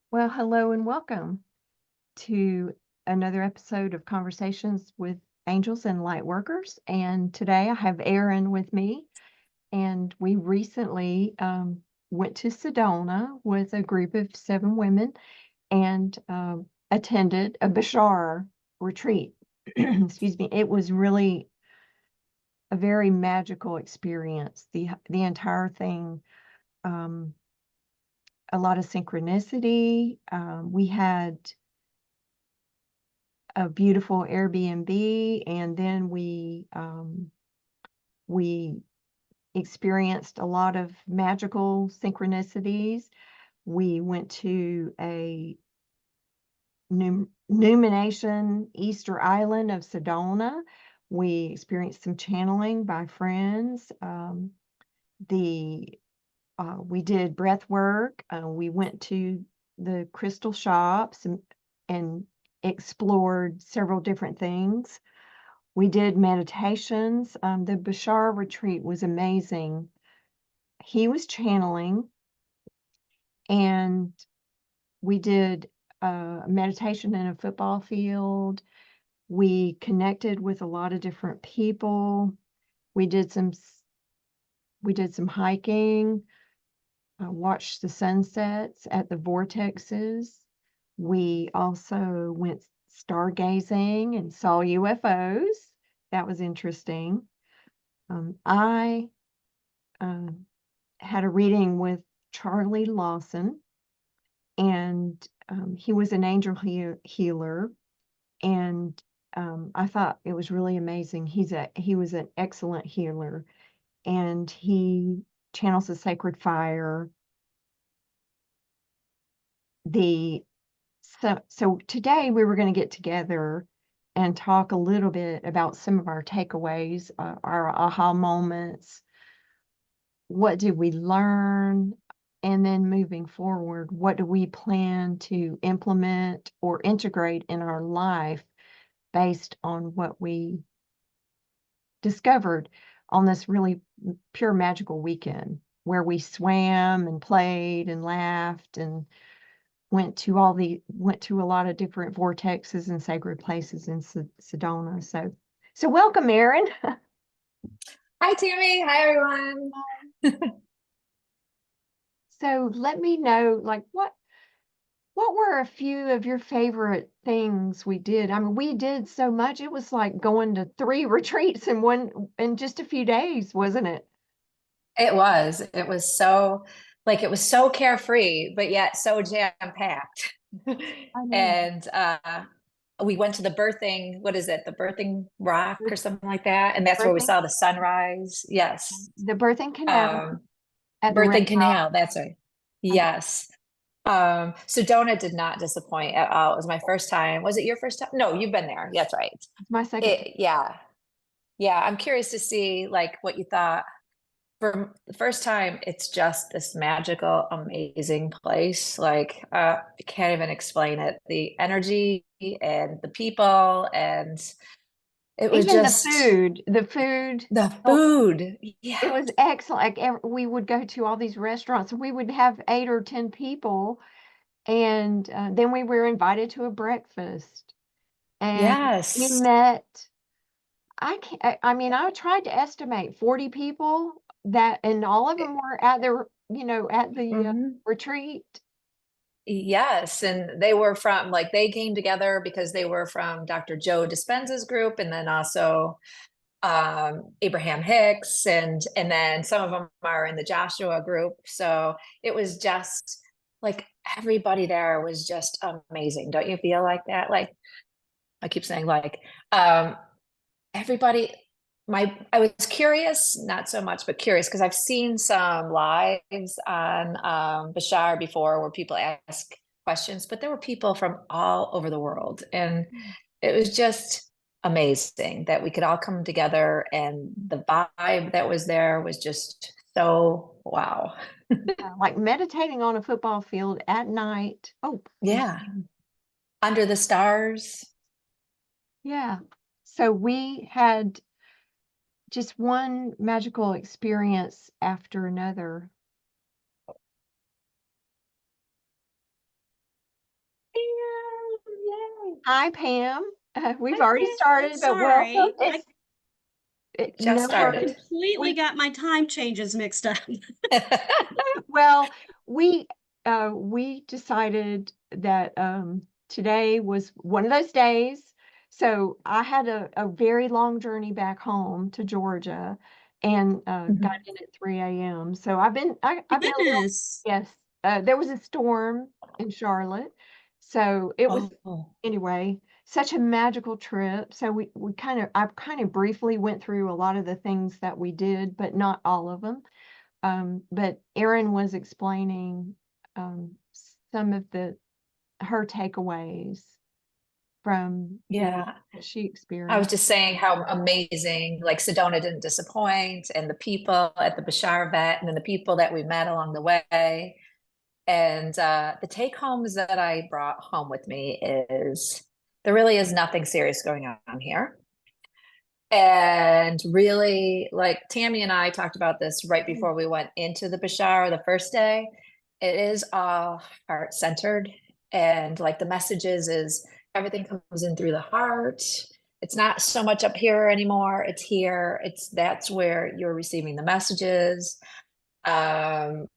Well, hello and welcome to another episode of Conversations with Angels and Lightworkers. And today I have Erin with me, and we recently went to Sedona with a group of 7 women and attended a Bashar retreat. Excuse me. It was really a very magical experience. The entire thing. A lot of synchronicity. We had a beautiful Airbnb, and then we experienced a lot of magical synchronicities. We went to a Numination Easter Island of Sedona. We experienced some channeling by friends. We did breath work. We went to the crystal shops and explored several different things. We did meditations. The Bashar retreat was amazing. He was channeling, and we did meditation in a football field. We connected with a lot of different people. We did some hiking. Watched the sunsets at the vortexes. We also went stargazing and saw UFOs. That was interesting. I had a reading with Charlie Lawson, and he was an angel healer, and I thought it was really amazing. He was an excellent healer, and he channels the sacred fire. So today we were going to get together and talk a little bit about some of our takeaways, our aha moments. What did we learn? And then moving forward, what do we plan to implement or integrate in our life based on what we discovered on this really pure magical weekend where we swam and played and laughed and went to a lot of different vortexes and sacred places in Sedona. So welcome, Erin. Hi, Tami. Hi, everyone. So let me know, like, what were a few of your favorite things we did? I mean, we did so much. It was like going to 3 retreats in just a few days, wasn't it? It was. It was so carefree, but yet so jam-packed. I know. And we went to the birthing, what is it? The birthing rock or something like that. And that's where we Birthing, saw the sunrise. Yes. the birthing canal Um, at the Red birthing canal. That's right. Rock. Yes. Sedona did not disappoint at all. It was my first time. Was it your first time? No, you've been there. That's right. It's my second time. Yeah. Yeah. I'm curious to see like what you thought. For the first time, it's just this magical, amazing place. I can't even explain it. The energy and the people, and it was Even just the food. the Oh, food. Yeah. it was excellent. Like we would go to all these restaurants, and we would have 8 or 10 people, and then we were invited to a breakfast, and we Yes. met. I mean, I tried to estimate 40 people and all of them were at at the Mhm. retreat. Yes. And they were from, like, they came together because they were from Dr. Joe Dispenza's group, and then also Abraham Hicks, and then some of them are in the Joshua group. So it was just like everybody there was just amazing. Don't you feel like that? Like I keep saying, like everybody. I was curious, not so much, but curious because I've seen some lives on Bashar before where people ask questions, but there were people from all over the world, and it was just amazing that we could all come together, and the vibe that was there was just so wow. Like meditating on a football field at night. Oh, Yeah, under the stars. yeah. So we had just one magical experience after another. Hi, Pam. We've Hi, already Pam. started, but welcome. Sorry. I Just No started. worries. completely We got my time changes mixed up. well, we decided that today was one of those days. So I had a very long journey back home to Georgia, and got Mhm. in at 3 a.m. So I've been I've been a little, Goodness. yes. There was a storm in Charlotte, so it was, Oh, anyway, such a magical trip. So we kind of, I kind of briefly went through a lot of the things that we did, but not all of them. But Erin was explaining some of her takeaways from yeah. what she I was experienced. just saying how amazing, like Sedona didn't disappoint, and the people at the Bashar vet, and then the people that we met along the way. And the take homes that I brought home with me is there really is nothing serious going on here. And really, like Tami and I talked about this right before we went into the Bashar the first day. It is all heart centered. And like the messages is everything comes in through the heart. It's not so much up here anymore. It's here. That's where you're receiving the messages. Um,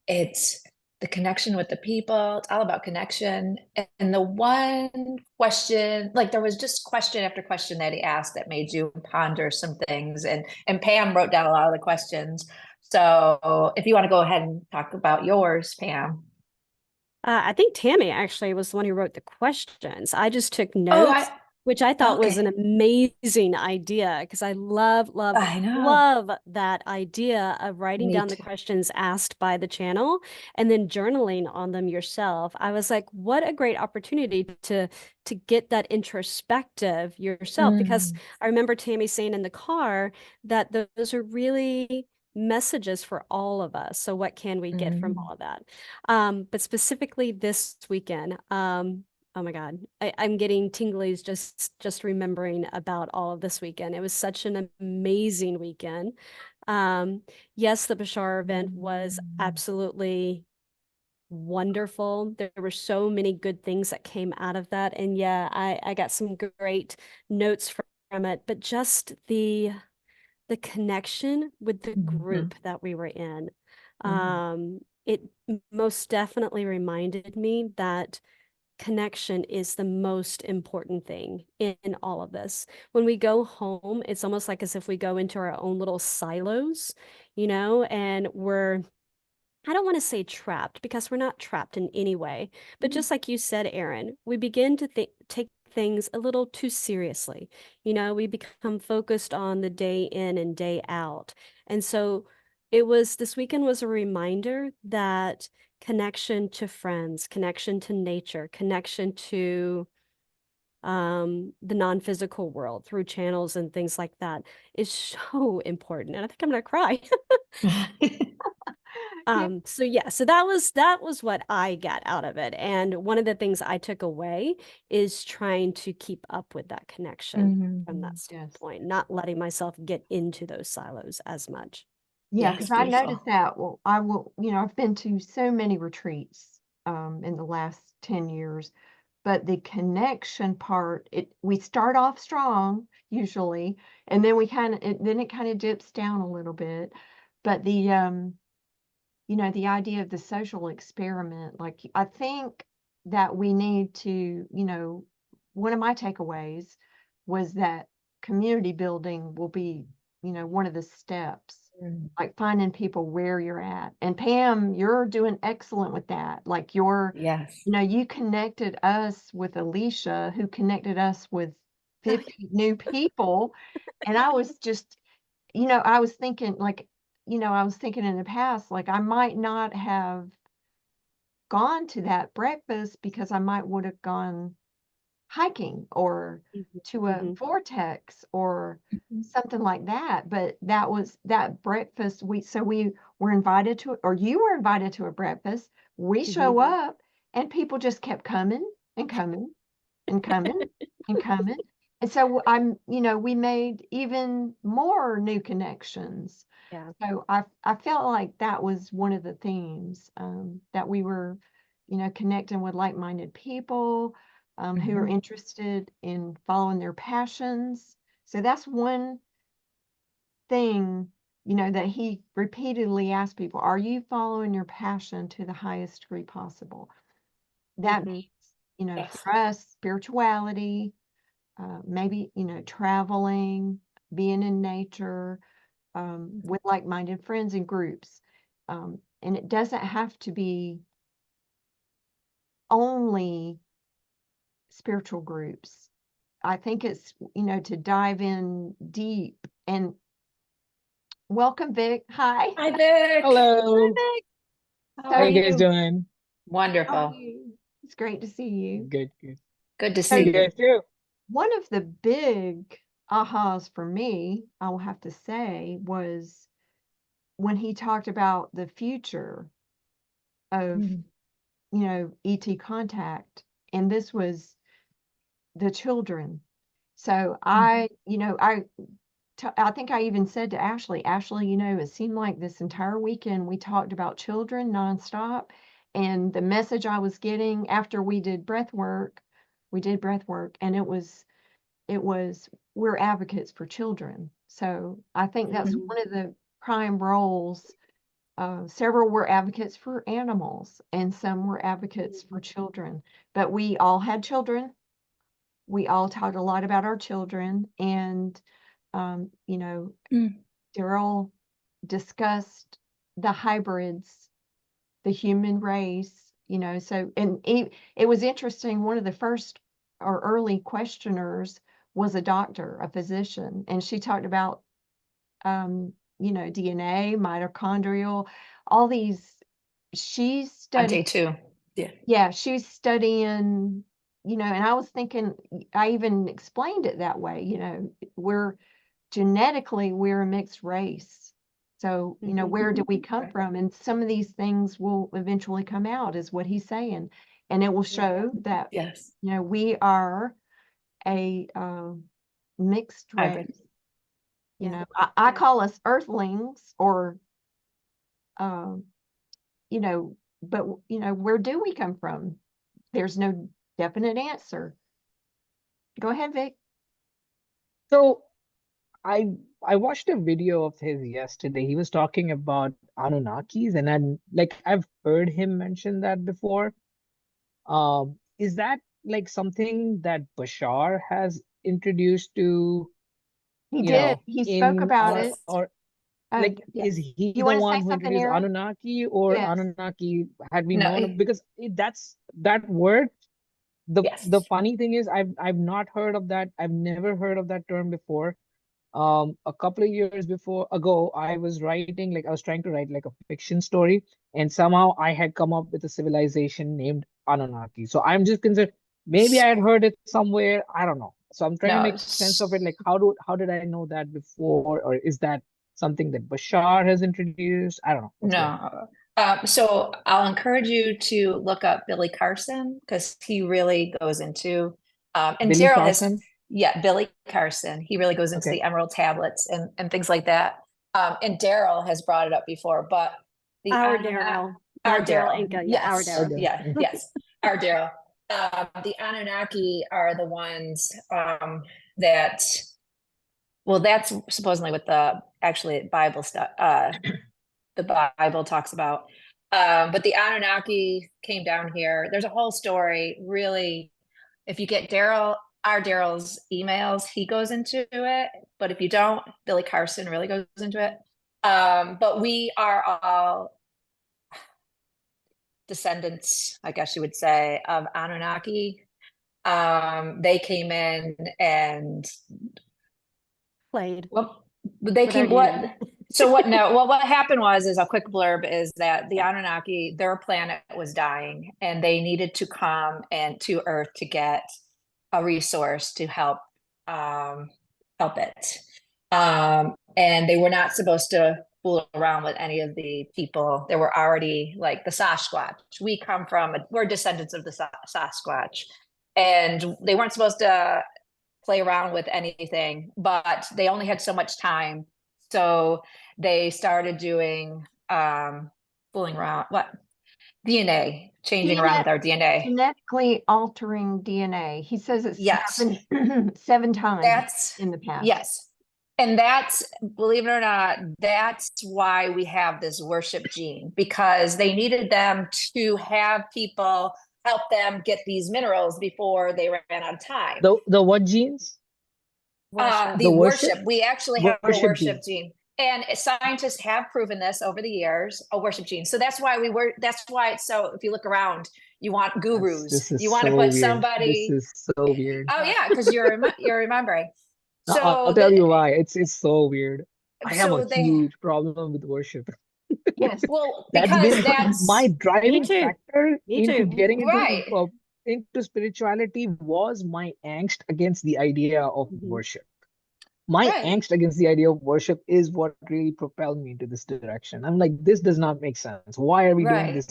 it's the connection with the people. It's all about connection. And the one question, like there was just question after question that he asked that made you ponder some things. And Pam wrote down a lot of the questions. So if you want to go ahead and talk about yours, Pam. I think Tammy actually was the one who wrote the questions. I just took Oh, notes, which I thought was an okay. amazing idea because I love, love, I know. love that idea of writing Me down the too. questions asked by the channel and then journaling on them yourself. I was like, what a great opportunity to get that introspective yourself. Because Mm, I remember Tammy saying in the car that those are really messages for all of us. So what can we get from mm. all of that? But specifically this weekend, oh my God, I'm getting tinglies just remembering about all of this weekend. It was such an amazing weekend. Yes, the Bashar event was absolutely wonderful. There were so many good things that came out of that. And yeah, I got some great notes from it, but just the connection with the Mhm, group that we were in. mhm, It most definitely reminded me that connection is the most important thing in all of this. When we go home, it's almost like as if we go into our own little silos, and I don't want to say trapped because we're not trapped in any way. But just like you said, Erin, we begin to take things a little too seriously. We become focused on the day in and day out. And so this weekend was a reminder that connection to friends, connection to nature, connection to the non-physical world through channels and things like that is so important. And I think I'm gonna cry. Yeah. So yeah, so that was what I got out of it. And one of the things I took away is trying to keep up with that connection from that Yes. standpoint, not letting myself get into those silos as much. Yeah, Yes, because I noticed beautiful. that. Well, I will, I've been to so many retreats in the last 10 years, but the connection part, we start off strong usually, and then it kind of dips down a little bit. But the idea of the social experiment, like I think that we need to, one of my takeaways was that community building will be, one of the steps, Mm, like finding people where you're at. And Pam, you're doing excellent with that. Like yes. you connected us with Alicia, who connected us with 50 new people. And I was just, I was thinking like, I was thinking in the past, like I might not have gone to that breakfast because I might would have gone hiking or Mhm. to a Mhm. vortex or Mhm. something like that. But that was that breakfast. We were invited to, or you were invited to a breakfast. We Mhm. show up and people just kept coming and coming and coming and coming. And so we made even more new connections. Yeah. So I felt like that was one of the themes, that we were, connecting with like-minded people. who are interested in following their passions. So that's one thing, that he repeatedly asked people, are you following your passion to the highest degree possible? That Mhm. means, Yes. for us, spirituality, maybe, traveling, being in nature, with like-minded friends and groups. And it doesn't have to be only spiritual groups. I think it's, to dive in deep. And welcome, Vic. Hi. Hi, Vic. Hello. How So How are you guys you? doing? how are Wonderful. you? It's great to see you. Good, good. Good to So see You you. guys too. one of the big ahas for me, I will have to say, was when he talked about the future of, Mhm. ET contact. And this was the children. So I think I even said to Ashley, it seemed like this entire weekend we talked about children nonstop. And the message I was getting after we did breath work, and it was we're advocates for children. So I think that's Mhm. one of the prime roles. Several were advocates for animals, and some were advocates for children. But we all had children. We all talked a lot about our children, and um, you know, Mm. Daryl discussed the hybrids, the human race, so, and it was interesting. One of the first or early questioners was a doctor, a physician, and she talked about, DNA, mitochondrial, all these. She's On studying, day 2. Yeah. yeah, she's studying, and I was thinking, I even explained it that way, we're genetically, we're a mixed race. So, Mhm. where do we come Right. from? And some of these things will eventually come out, is what he's saying. And it will show that, Yes. we are a mixed Hybrid. race. Yeah. I call us earthlings, or, um, but, where do we come from? There's no definite answer. Go ahead, Vic. So I I watched a video of his yesterday. He was talking about Anunnakis, and I've heard him mention that before. Is that like something that Bashar has introduced to, He did. He spoke in about it. Yes. or Oh, like, yes. is he You the want to say one who something, introduced Erin? Anunnaki, or Yes. Anunnaki had we No. known of? Because that's that word. The Yes. funny thing is, I've not heard of that. I've never heard of that term before. A couple of years ago, I was writing, like I was trying to write like a fiction story, and somehow I had come up with a civilization named Anunnaki. So I'm just concerned, maybe I had heard it somewhere. I don't know. So I'm trying to No. make sense of it. Like, how did I know that before, or is that something that Bashar has introduced? I don't know what's going on. No. So I'll encourage you to look up Billy Carson, because he really goes into, and Billy Daryl has, Carson. yeah, Billy Carson. He really goes into Okay. the Emerald tablets and things like that. And Daryl has brought it up before, but the Our Anunnaki, Daryl, our not Daryl Daryl, Inca. Yeah, our yes, Daryl. Okay. yeah, yes, our Daryl. The Anunnaki are the ones that, well, that's supposedly what the actually Bible stuff, the Bible talks about. But the Anunnaki came down here. There's a whole story, really. If you get our Daryl's emails, he goes into it. But if you don't, Billy Carson really goes into it. But we are all descendants, I guess you would say, of Anunnaki. They came in and, Played well, they with our came what DNA. so what no well what happened was, is a quick blurb, is that the Anunnaki, their planet was dying, and they needed to come and to Earth to get a resource to help it. And they were not supposed to fool around with any of the people. There were already, like, the Sasquatch. We're descendants of the Sasquatch, and they weren't supposed to play around with anything, but they only had so much time. So they started doing fooling around. What? DNA, changing around with our DNA. Genetically altering DNA. He says it's Yes. happened 7 times That's, in the past. yes. And that's, believe it or not, that's why we have this worship gene, because they needed them to have people help them get these minerals before they ran out of time. The what genes? Worship. The worship? worship. We actually have a Worship worship gene. gene. And scientists have proven this over the years, a worship gene. So that's why that's why it's so, if you look around, you want gurus. This is You want to so put weird. somebody. This is so weird. Oh yeah, because you're remembering. I'll So tell you why. It's so weird. I have so a they, huge problem with worship. Yes. well, That's because been that's my driving too. factor Me into too. getting right. into spirituality was my angst against the idea of Mhm. worship. My Right. angst against the idea of worship is what really propelled me into this direction. I'm like, this does not make sense. Why are we doing Right. this?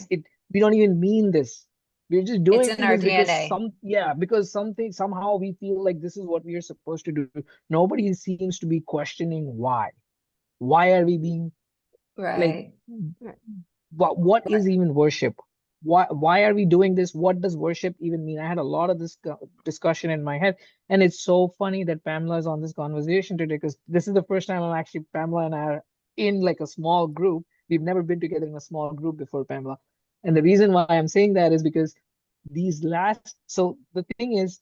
We don't even mean this. We're just It's doing in our this because DNA. because somehow we feel like this is what we are supposed to do. Nobody seems to be questioning why. Why are we being like, Right. what is even worship? Why are we doing this? What does worship even mean? I had a lot of this discussion in my head, and it's so funny that Pamela is on this conversation today, because this is the first time I'm actually, Pamela and I are in like a small group. We've never been together in a small group before, Pamela. And the reason why I'm saying that is because so the thing is,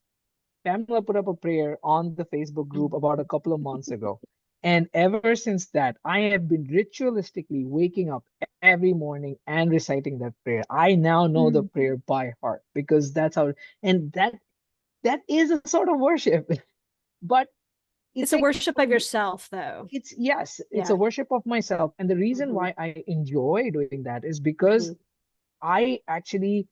Pamela put up a prayer on the Facebook group about a couple of months ago. And ever since that, I have been ritualistically waking up every morning and reciting that prayer. I now know the prayer by heart, because that's how, and that is a sort of worship. But It's a worship of yourself, though. it's, yes, it's Yeah. a worship of myself. And the reason Mhm. why I enjoy doing that is because Mhm. I actually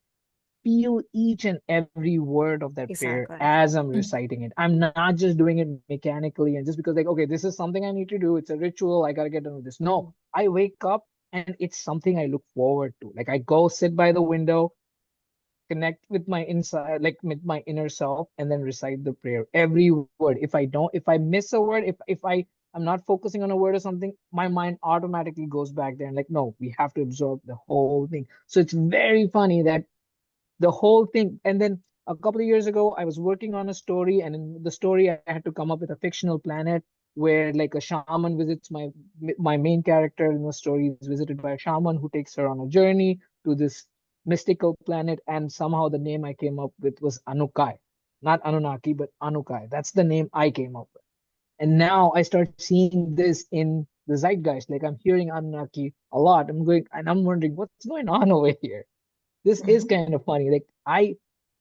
feel each and every word of that prayer Exactly. as I'm reciting it. I'm not just doing it mechanically and just because, like, okay, this is something I need to do. It's a ritual. I got to get done with this. No, I wake up and it's something I look forward to. Like, I go sit by the window, connect with my inside, like with my inner self, and then recite the prayer. Every word. If I miss a word, I'm not focusing on a word or something, my mind automatically goes back there and like, no, we have to absorb the whole thing. So it's very funny that the whole thing. And then a couple of years ago, I was working on a story, and in the story, I had to come up with a fictional planet where like a shaman visits my main character in the story is visited by a shaman who takes her on a journey to this mystical planet. And somehow the name I came up with was Anukai, not Anunnaki, but Anukai. That's the name I came up with. And now I start seeing this in the zeitgeist. Like, I'm hearing Anunnaki a lot. I'm wondering what's going on over here. This is kind of funny. Like,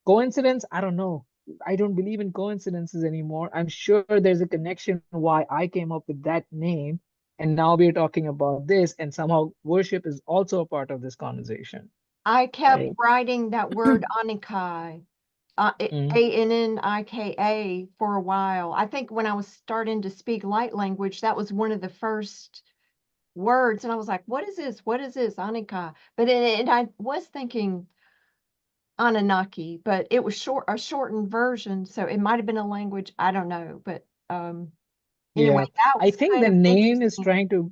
coincidence, I don't know. I don't believe in coincidences anymore. I'm sure there's a connection why I came up with that name. And now we're talking about this, and somehow worship is also a part of this conversation. I kept Right. writing that word Anikai, Mm. Annika, for a while. I think when I was starting to speak light language, that was one of the first words. And I was like, what is this? What is this? Anika. But I was thinking Anunnaki, but it was a shortened version. So it might have been a language. I don't know. But anyway, Yeah. that I was think kind the of name is interesting. trying to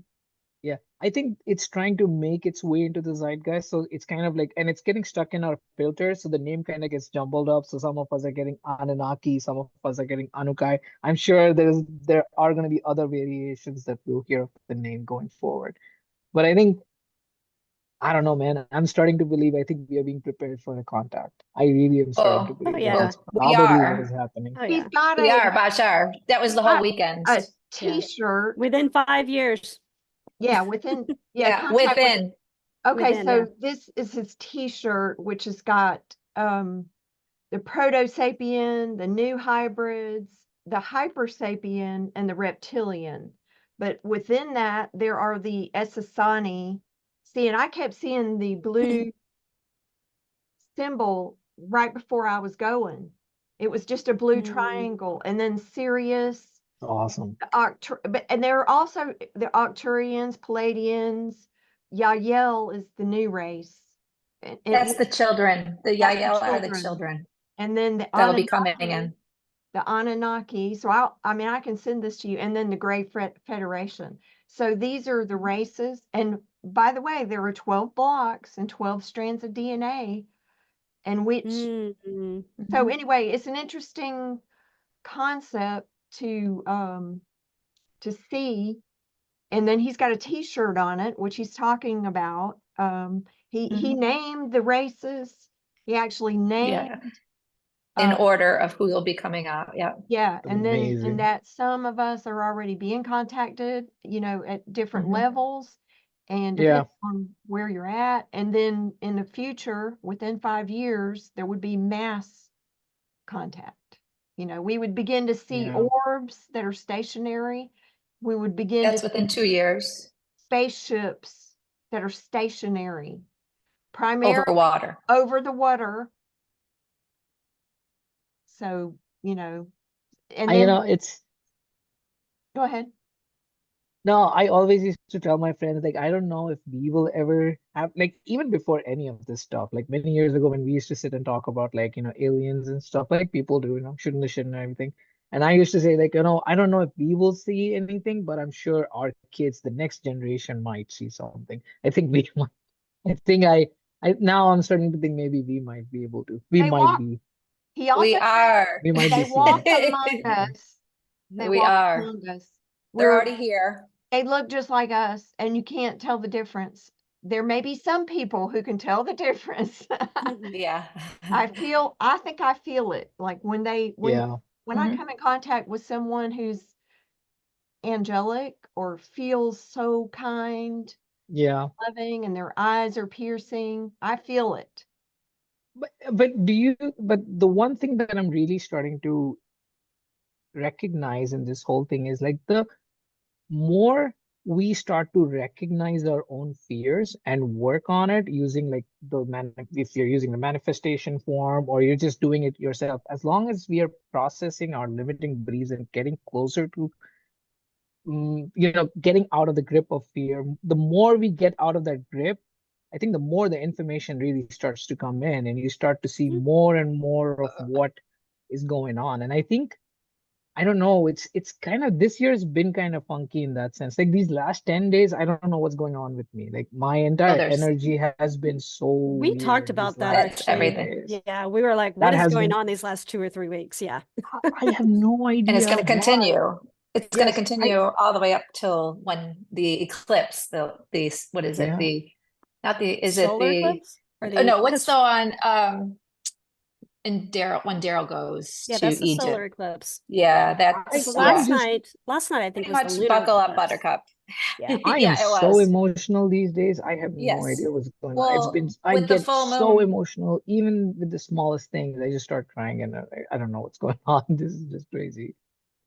Yeah, I think it's trying to make its way into the zeitgeist. So it's kind of like, and it's getting stuck in our filter. So the name kind of gets jumbled up. So some of us are getting Anunnaki, some of us are getting Anukai. I'm sure there are going to be other variations that we'll hear of the name going forward. But I think, I don't know, man. I'm starting to believe, I think we are being prepared for a contact. I really am starting to Oh, Oh, believe that yeah. that's we probably what is are. happening. Oh, He's yeah. got We are, Bashar. That was the whole weekend. a Yeah. t-shirt. Within 5 years. Yeah, within Yeah, contact with. within. Okay, Within, so yeah. this is his t-shirt, which has got the proto-sapien, the new hybrids, the hyper-sapien, and the reptilian. But within that, there are the Essassani. See, and I kept seeing the blue symbol right before I was going. It was just a blue triangle, and then Sirius, Awesome. and there are also the Arcturians, Palladians. Yael is the new race. That's the children. The That's the Yael are the children. children And then the that'll be coming in. Anunnaki. So I mean, I can send this to you. And then the Great Federation. So these are the races. And by the way, there are 12 blocks and 12 strands of DNA, and which, Mm-hmm. so anyway, it's an interesting concept to see. And then he's got a t-shirt on it, which he's talking about. He named the races. He actually named, in order of who will be coming out. Yeah. yeah, and then Amazing. and that some of us are already being contacted, you know, at different levels, and Yeah. depends on where you're at. And then in the future, within 5 years, there would be mass contact. You know, we would begin to see Yeah. orbs that are stationary. We would begin That's to within see 2 years spaceships that are stationary, over primarily water. over the water. So, you know, and You then know, it's go ahead. no, I always used to tell my friends, like, I don't know if we will ever have, like, even before any of this stuff, like many years ago when we used to sit and talk about, like, aliens and stuff, like people do, shooting the shit and everything. And I used to say, like, I don't know if we will see anything, but I'm sure our kids, the next generation, might see something. I think we might. I think now I'm starting to think maybe we might be able to. We They might walk, be. he also We said are. We might they be seeing walk it. among Yeah. us. They We walk are. among us. They're We're, already here. they look just like us, and you can't tell the difference. There may be some people who can tell the difference. Yeah. I think I feel it. Like when Yeah. I come in contact with someone who's angelic or feels so kind, Yeah. loving, and their eyes are piercing, I feel it. But the one thing that I'm really starting to recognize in this whole thing is, like, the more we start to recognize our own fears and work on it using, like, if you're using the manifestation form or you're just doing it yourself, as long as we are processing our limiting beliefs and getting closer to getting out of the grip of fear, the more we get out of that grip, I think the more the information really starts to come in and you start to see more and more of what is going on. And I think, I don't know, it's kind of, this year's been kind of funky in that sense. Like these last 10 days, I don't know what's going on with me. Like my Oh, entire there's energy has been so We talked weird these about that last it's 10 actually. everything. days. Yeah, we were like, what That is has going been, on these last 2 or 3 weeks? Yeah. I have no And it's idea going to why. continue. It's going to Yes, continue all the way up till when the eclipse, the what is it? yeah. The not the is it Solar the eclipse? Or oh the, no, what's because the one in Daryl when Daryl goes yeah, to that's the solar Egypt? eclipse. Yeah, I, So that's I'm yeah. just, last night I think Pretty was the much lunar buckle up, eclipse. Buttercup. Yeah. I am Yeah, it so was. emotional these days. I have no Yes. idea what's going on. Well, I with the get full so moon, emotional, even with the smallest things. I just start crying and I don't know what's going on. This is just crazy.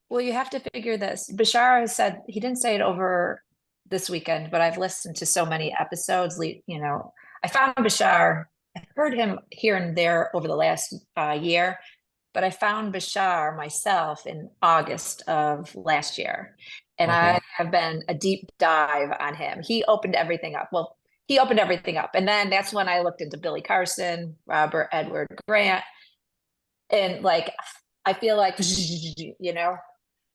well, you have to figure this. Bashar has said he didn't say it over this weekend, but I've listened to so many episodes. I found Bashar. I've heard him here and there over the last year, but I found Bashar myself in August of last year, and Okay. I have been a deep dive on him. He opened everything up. Well, he opened everything up, and then that's when I looked into Billy Carson, Robert Edward Grant, and like I feel like you know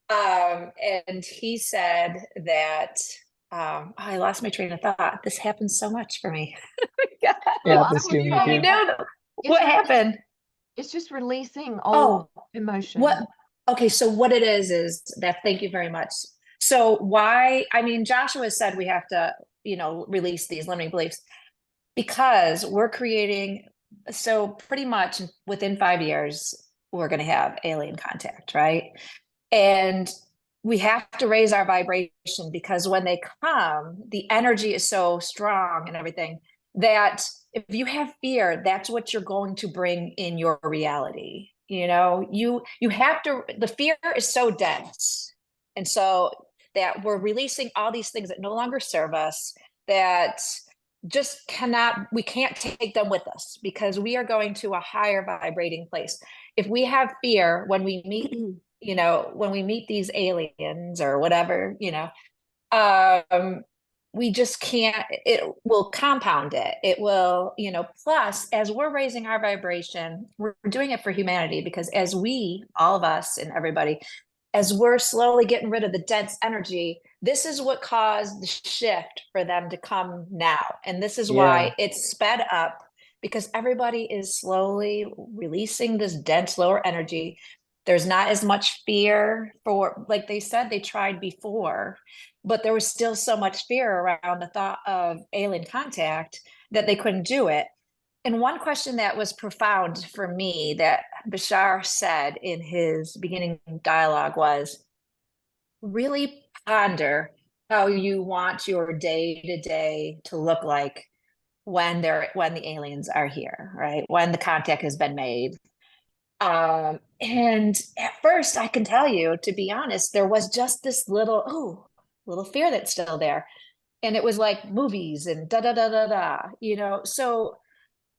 and he said that I lost my train of thought. This happens so much for me. God, It Well, I happens would to me let me say too. know it's what releasing, happened. it's just releasing Oh, old emotion. what? Okay, so what it is that. Thank you very much. So why? I mean, Joshua said we have to, release these limiting beliefs because we're creating. So pretty much within 5 years, we're going to have alien contact, right? And we have to raise our vibration because when they come, the energy is so strong and everything that if you have fear, that's what you're going to bring in your reality. You have to, the fear is so dense. And so that we're releasing all these things that no longer serve us, that we can't take them with us because we are going to a higher vibrating place. If we have fear when we meet when we meet these aliens or whatever, we just can't, it will compound it. It will, plus as we're raising our vibration, we're doing it for humanity because as we, all of us and everybody, as we're slowly getting rid of the dense energy, this is what caused the shift for them to come now. And this is Yeah. why it's sped up, because everybody is slowly releasing this dense lower energy. There's not as much fear for, like they said, they tried before, but there was still so much fear around the thought of alien contact that they couldn't do it. And one question that was profound for me that Bashar said in his beginning dialogue was, really ponder how you want your day to day to look like when the aliens are here, right? When the contact has been made. And at first, I can tell you, to be honest, there was just this little fear that's still there. And it was like movies and da da da da da, So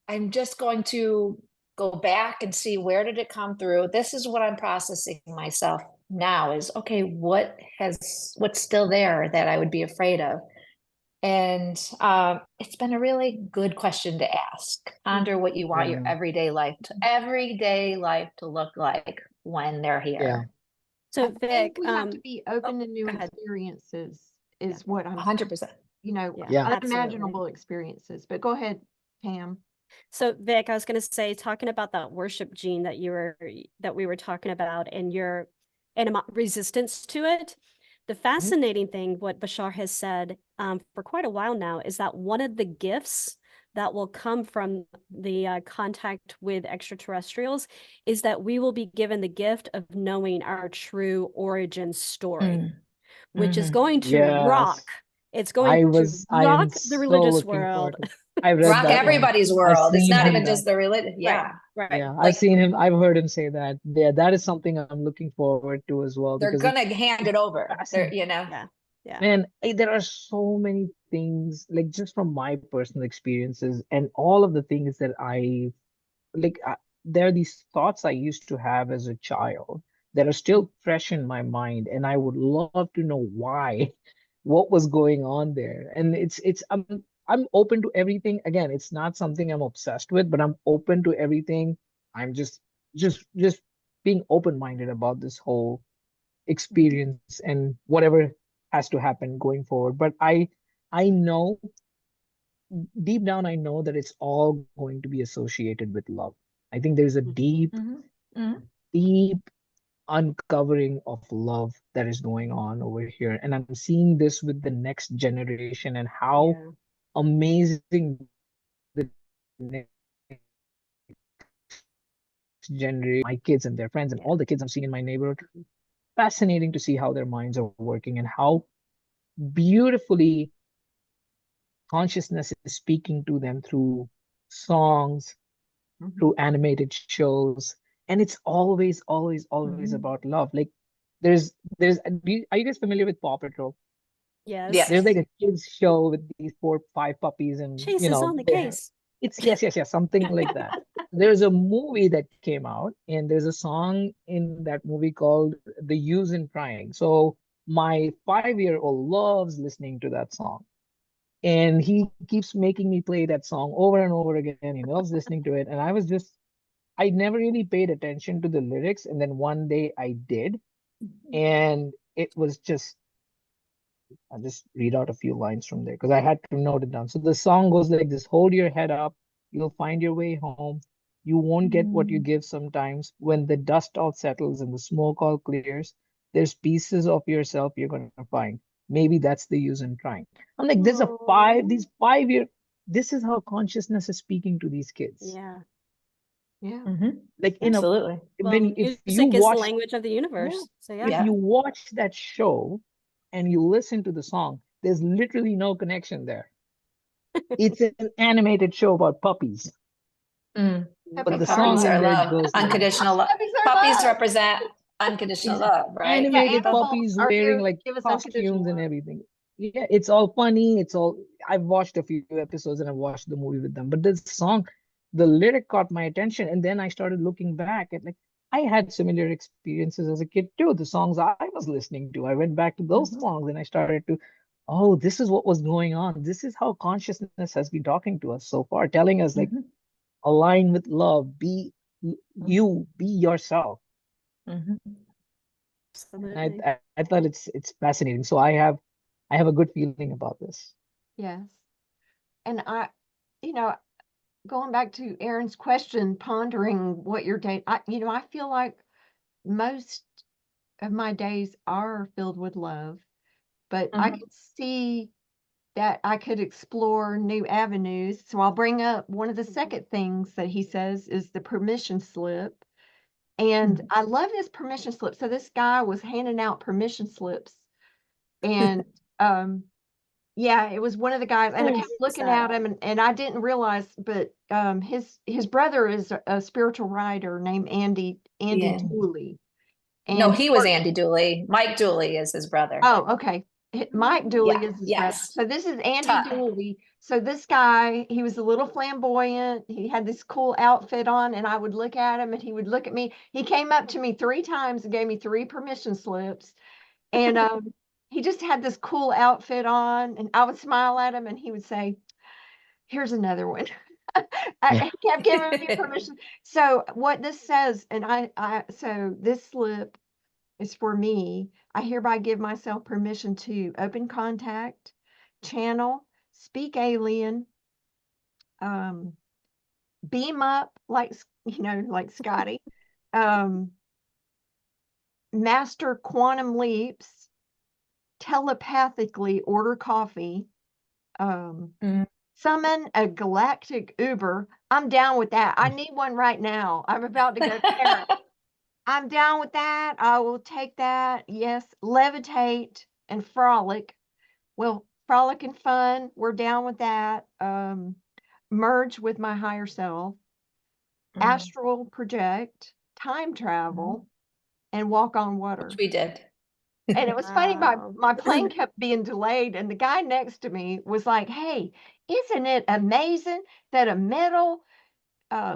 I'm just going to go back and see, where did it come through? This is what I'm processing myself now is, okay, what's still there that I would be afraid of? And it's been a really good question to ask. Ponder what you want your Yeah. everyday life to look like when they're Yeah. here. So I think Vic, we have to be open to new go ahead. experiences is what I'm, 100%. Yeah, Yeah. unimaginable experiences. But go ahead, Pam. So Vic, I was going to say, talking about that worship gene that we were talking about and your resistance to it. The fascinating thing, what Bashar has said for quite a while now, is that one of the gifts that will come from the contact with extraterrestrials is that we will be given the gift of knowing our true origin story, which is going to rock. Yes. It's going to I am rock the so religious looking world. forward to it. I read Rock that one. everybody's I've world. It's seen not him even that. just the religion. Yeah. Right. Yeah, Like, I've seen him. I've heard him say that. Yeah, that is something I'm looking forward to as well, they're because gonna hand it's it over. fascinating. Yeah. Man, there are so many things, like just from my personal experiences and all of the things that there are these thoughts I used to have as a child that are still fresh in my mind, and I would love to know why, what was going on there. And I'm open to everything. Again, it's not something I'm obsessed with, but I'm open to everything. I'm just being open-minded about this whole experience and whatever has to happen going forward. But I know deep down, I know that it's all going to be associated with love. I think there's a deep, deep uncovering of love that is going on over here. And I'm seeing this with the next generation and how amazing the next generation, my kids and their friends and all the kids I'm seeing in my neighborhood, fascinating to see how their minds are working and how beautifully consciousness is speaking to them through songs, through animated shows, and it's always about love. Like are you guys familiar with Paw Patrol? Yes. There's like a kids show with these 4, 5 puppies, and Chase is on the case. it's yes, something like that. There's a movie that came out, and there's a song in that movie called "The Use in Trying." So my 5-year-old loves listening to that song, and he keeps making me play that song over and over again. He loves listening to it, and I never really paid attention to the lyrics, and then one day I did, and it was just I'll just read out a few lines from there because I had to note it down. So the song goes like this: hold your head up, you'll find your way home. You won't get what you give sometimes. When the dust all settles and the smoke all clears, there's pieces of yourself you're gonna find. Maybe that's the use in trying. I'm like, these 5 year, this is how consciousness is speaking to these kids. Yeah. Like, absolutely. Well, if you music is the watch, language of the universe. So if you watch that show and you listen to the song, there's literally no connection there. It's an animated show about puppies. But the song Puppies are in there love, goes like, unconditional love. Puppies represent unconditional love, right? animated animals puppies are here wearing to like give us unconditional costumes and love. everything. Yeah, it's all funny. I've watched a few episodes and I've watched the movie with them. But this song, the lyric caught my attention, and then I started looking back at, like, I had similar experiences as a kid too. The songs I was listening to, I went back to those songs and I started to, oh, this is what was going on. This is how consciousness has been talking to us so far, telling us, like, align with love, be yourself. Absolutely. I thought it's fascinating. So I have I have a good feeling about this. Yes. And you know, going back to Erin's question, pondering what your day, I feel like most of my days are filled with love, but I Mhm. could see that I could explore new avenues. So I'll bring up one of the second things that he says is the permission slip. And I love this permission slip. So this guy was handing out permission slips, and yeah, it was one of the guys, and I Oh, kept looking sad. at him, and I didn't realize, but his brother is a spiritual writer named Andy Yeah. Dooley, No, and he was Andy Dooley. Mike Dooley is his brother. oh, okay. Mike Dooley Yeah. is his brother. Yes. So this is Andy Dooley. So this guy, he was a little flamboyant. He had this cool outfit on, and I would look at him and he would look at me. He came up to me 3 times and gave me 3 permission slips. And he just had this cool outfit on, and I would smile at him and he would say, "Here's another one." He kept giving me permission. So what this says, and so this slip is for me. I hereby give myself permission to open contact, channel, speak alien, um, beam up like like Scotty, um, master quantum leaps, telepathically order coffee, Mhm. summon a galactic Uber. I'm down with that. I need one right now. I'm about to go parent. I'm down with that. I will take that. Yes, levitate and frolic. Well, frolic and fun, we're down with that. Merge with my higher self, astral project, time travel, and walk on water. Which we did. And it was funny, my Wow. my plane kept being delayed, and the guy next to me was like, "Hey, isn't it amazing that a metal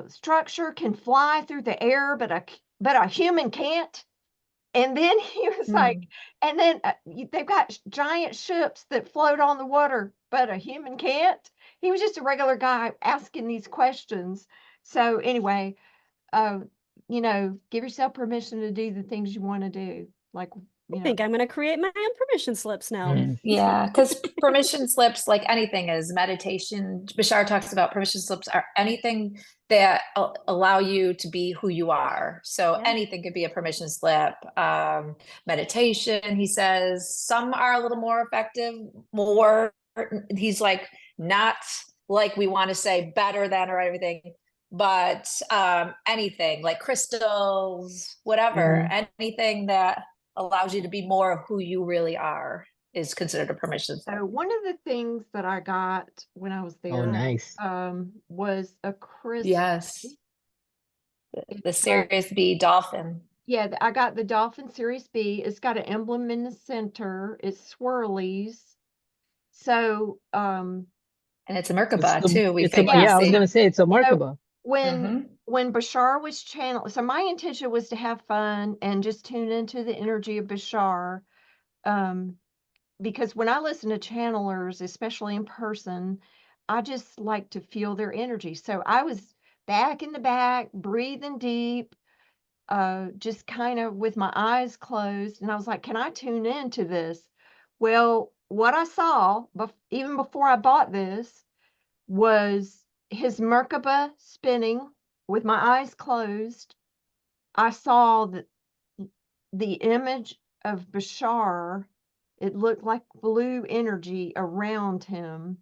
structure can fly through the air, but a human can't?" And then he was like, and then they've got giant ships that float on the water, but a human can't. He was just a regular guy asking these questions. So anyway, uh, give yourself permission to do the things you want to do. Like, I think I'm going to create my own permission slips now. Yeah, because permission slips, like anything, is meditation. Bashar talks about permission slips are anything that allow you to be who you are. So Yeah. anything could be a permission slip. Meditation, he says, some are a little more effective, more, he's like, not like we want to say better than or everything, but anything like crystals, whatever, anything that allows you to be more of who you really are is considered a permission slip. So one of the things that I got when I was there, Oh, nice. was a crystal. Yes. The It's Series B dolphin. Yeah, I got the Dolphin Series B. It's got an emblem in the center. It's swirlies. So, And it's a It's Merkaba the, too. We it's a, figured. yeah, I was gonna say it's a Merkaba. when Bashar was channeled, so my intention was to have fun and just tune into the energy of Bashar. Because when I listen to channelers, especially in person, I just like to feel their energy. So I was back in the back, breathing deep, just kind of with my eyes closed. And I was like, can I tune into this? Well, what I saw, even before I bought this, was his Merkaba spinning with my eyes closed. I saw the image of Bashar. It looked like blue energy around him.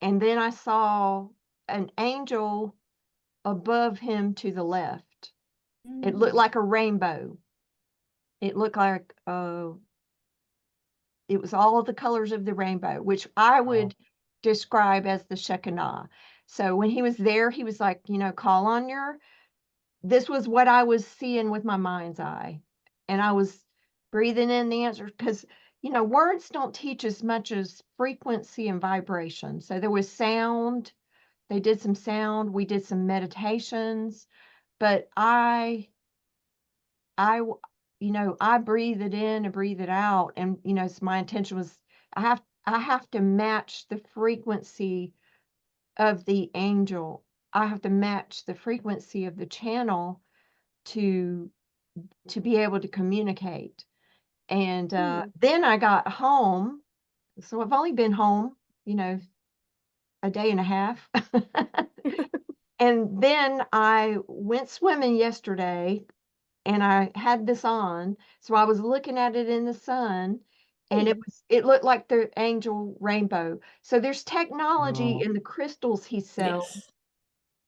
And then I saw an angel above him to the left. It looked like a rainbow. It looked like it was all the colors of the rainbow, which I would describe as the Shekinah. So when he was there, he was like, call on this was what I was seeing with my mind's eye. And I was breathing in the answers because, words don't teach as much as frequency and vibration. So there was sound. They did some sound. We did some meditations, but I breathe it in and breathe it out. And, so my intention was I have to match the frequency of the angel. I have to match the frequency of the channel to be able to communicate. And then I got home So I've only been home, a day and a half. And then I went swimming yesterday and I had this on. So I was looking at it in the sun and it looked like the angel rainbow. So there's technology Oh, in the crystals he sells.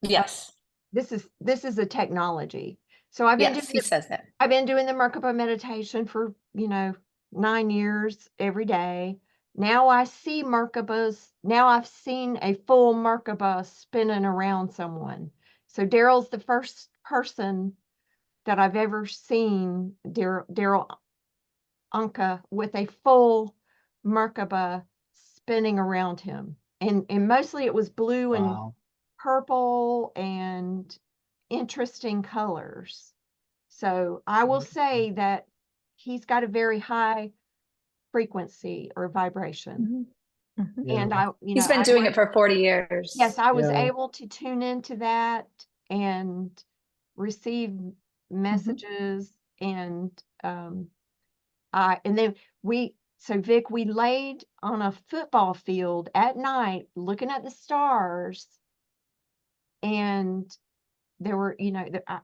Yes. Yes. This is a technology. So I've been doing Yes, he says that. I've been doing the Merkaba meditation for, 9 years every day. Now I see Merkabas. Now I've seen a full Merkaba spinning around someone. So Daryl's the first person that I've ever seen, Daryl Anka, with a full Merkaba spinning around him. And mostly it was blue and wow. purple and interesting colors. So I will say that he's got a very high frequency or vibration. Mhm. And Yeah. He's been doing it for 40 years. yes, I was Yeah. able to tune into that and receive messages and and then Vic, we laid on a football field at night looking at the stars, and there were,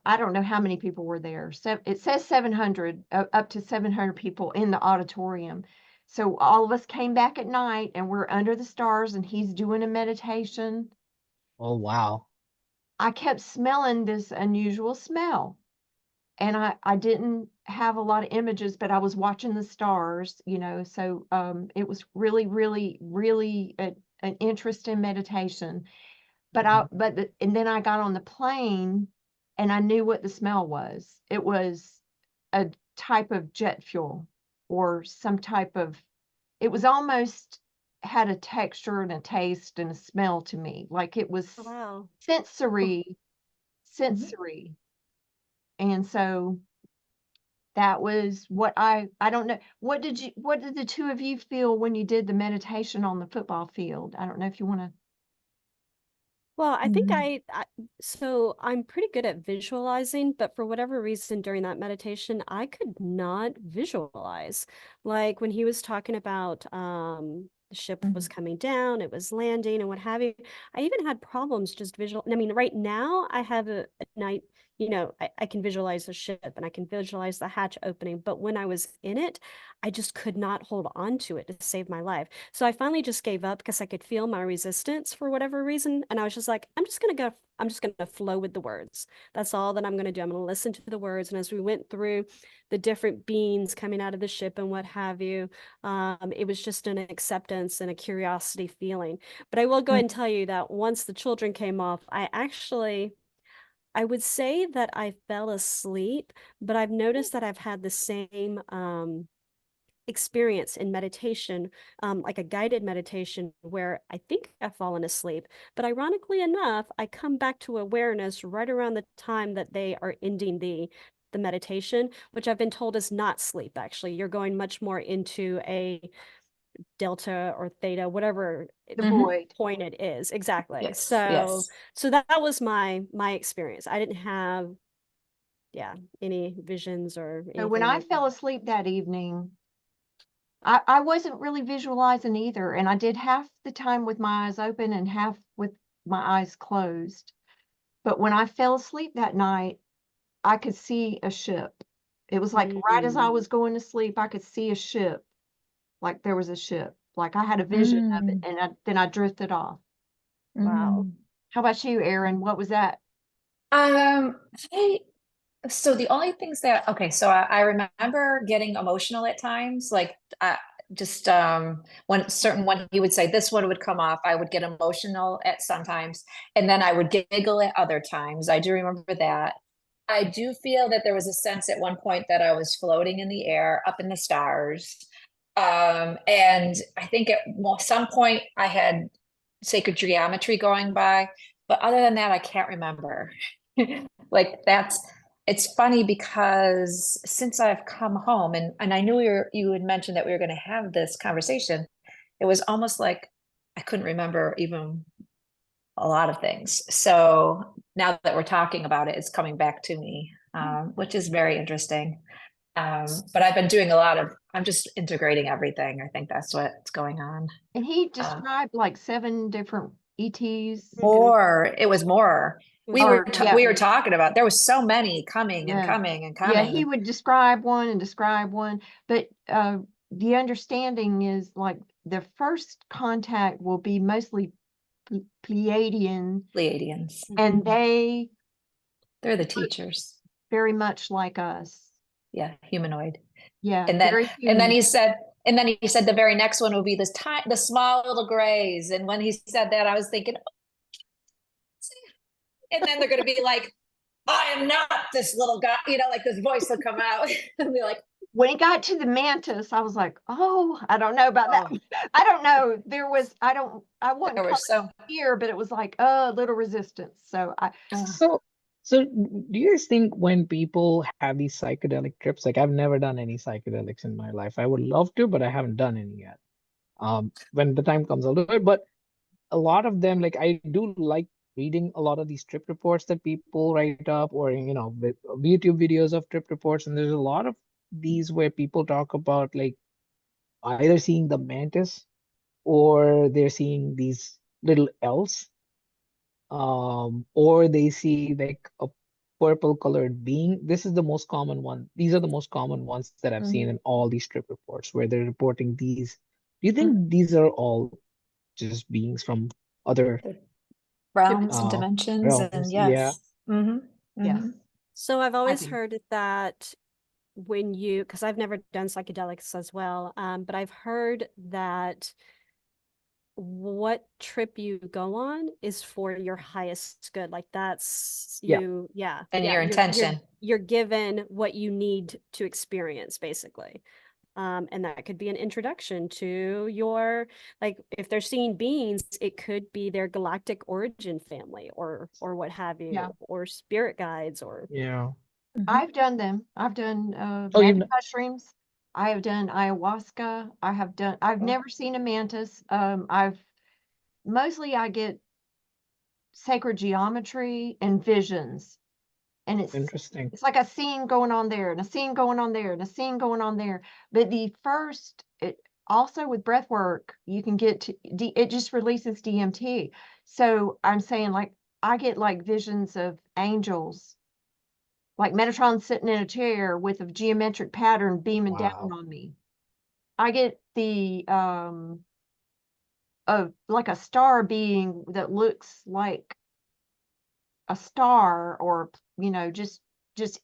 I don't know how many people were there. So it says 700, up to 700 people in the auditorium. So all of us came back at night and we're under the stars and he's doing a meditation. Oh, wow. I kept smelling this unusual smell. And I didn't have a lot of images, but I was watching the stars, so it was really, really, really an interesting meditation. And then I got on the plane and I knew what the smell was. It was a type of jet fuel or some type of, it was almost had a texture and a taste and a smell to me. Like it was Wow. sensory, sensory. And so that was what I don't know. What did the two of you feel when you did the meditation on the football field? I don't know if you want to. Well, I think Mhm. so I'm pretty good at visualizing, but for whatever reason during that meditation, I could not visualize. Like when he was talking about the ship was coming down, it was landing and what have you. I even had problems just visual. I mean, right now I have a night, I can visualize the ship and I can visualize the hatch opening, but when I was in it, I just could not hold on to it to save my life. So I finally just gave up because I could feel my resistance for whatever reason. And I was just like, I'm just going to flow with the words. That's all that I'm going to do. I'm going to listen to the words. And as we went through the different beings coming out of the ship and what have you, it was just an acceptance and a curiosity feeling. But I will go ahead and tell you that once the children came off, I would say that I fell asleep, but I've noticed that I've had the same experience in meditation, like a guided meditation where I think I've fallen asleep. But ironically enough, I come back to awareness right around the time that they are ending the meditation, which I've been told is not sleep, actually. You're going much more into a delta or theta, whatever The void. point it is. Exactly. Yes. So Yes. so that was my experience. I didn't have any visions or So when anything I like that. fell asleep that evening, I wasn't really visualizing either. And I did half the time with my eyes open and half with my eyes closed. But when I fell asleep that night, I could see a ship. It was like right as I was going to sleep, I could see a ship. Like there was a ship. Like I had a vision of it, and then I drifted off. Wow. How about you, Erin? What was that? Um, I, so the only things that, okay, so I remember getting emotional at times, like just when he would say this one would come off, I would get emotional at sometimes, and then I would giggle at other times. I do remember that. I do feel that there was a sense at one point that I was floating in the air, up in the stars. And I think at some point I had sacred geometry going by, but other than that, I can't remember. Like it's funny because since I've come home and I knew you had mentioned that we were going to have this conversation, it was almost like I couldn't remember even a lot of things. So now that we're talking about it, it's coming back to me, which is very interesting. But I've been doing I'm just integrating everything. I think that's what's going on. And he described like 7 different ETs. More, it was more. We Or, were yeah. we were talking about, there was so many coming and Yeah. coming and Yeah, he coming. would describe one, but the understanding is like the first contact will be mostly Pleiadian, Pleiadians. and They're the teachers. very much like us. Yeah, humanoid. Yeah, And then very and then human. he said the very next one will be the small little grays. And when he said that, I was thinking, and then they're going to be like, I am not this little guy, like this voice will come out and be like, When it got to the mantis, I was like, oh, I don't know about that. I don't know. I wasn't there were so. here, but it was like, a little resistance. So So do you guys think when people have these psychedelic trips, like I've never done any psychedelics in my life. I would love to, but I haven't done any yet. When the time comes, I'll do it. But a lot of them, like I do like reading a lot of these trip reports that people write up, or with YouTube videos of trip reports, and there's a lot of these where people talk about like either seeing the mantis or they're seeing these little elves, or they see like a purple colored being. This is the most common one. These are the most common ones that I've seen in all these trip reports where they're reporting these. Do you think these are all just beings from other realms and dimensions? realms? And Yeah. yes. So I've always do. heard that because I've never done psychedelics as well, but I've heard that what trip you go on is for your highest good. Like that's Yeah. you, yeah. And yeah, your intention. You're given what you need to experience, basically. And that could be an introduction to your, like, if they're seeing beings, it could be their galactic origin family or what have you, Yeah. or spirit guides, or Yeah. I've done them. I've done Oh, magic mushrooms. I have done ayahuasca. I've Oh. never seen a mantis. Mostly I get sacred geometry and visions. And Interesting. it's like a scene going on there and a scene going on there and a scene going on there. But also with breath work, you can get to, it just releases DMT. So I'm saying like, I get like visions of angels, like Metatron sitting in a chair with a geometric pattern beaming down Wow. on me. I get the, of like a star being that looks like a star, or just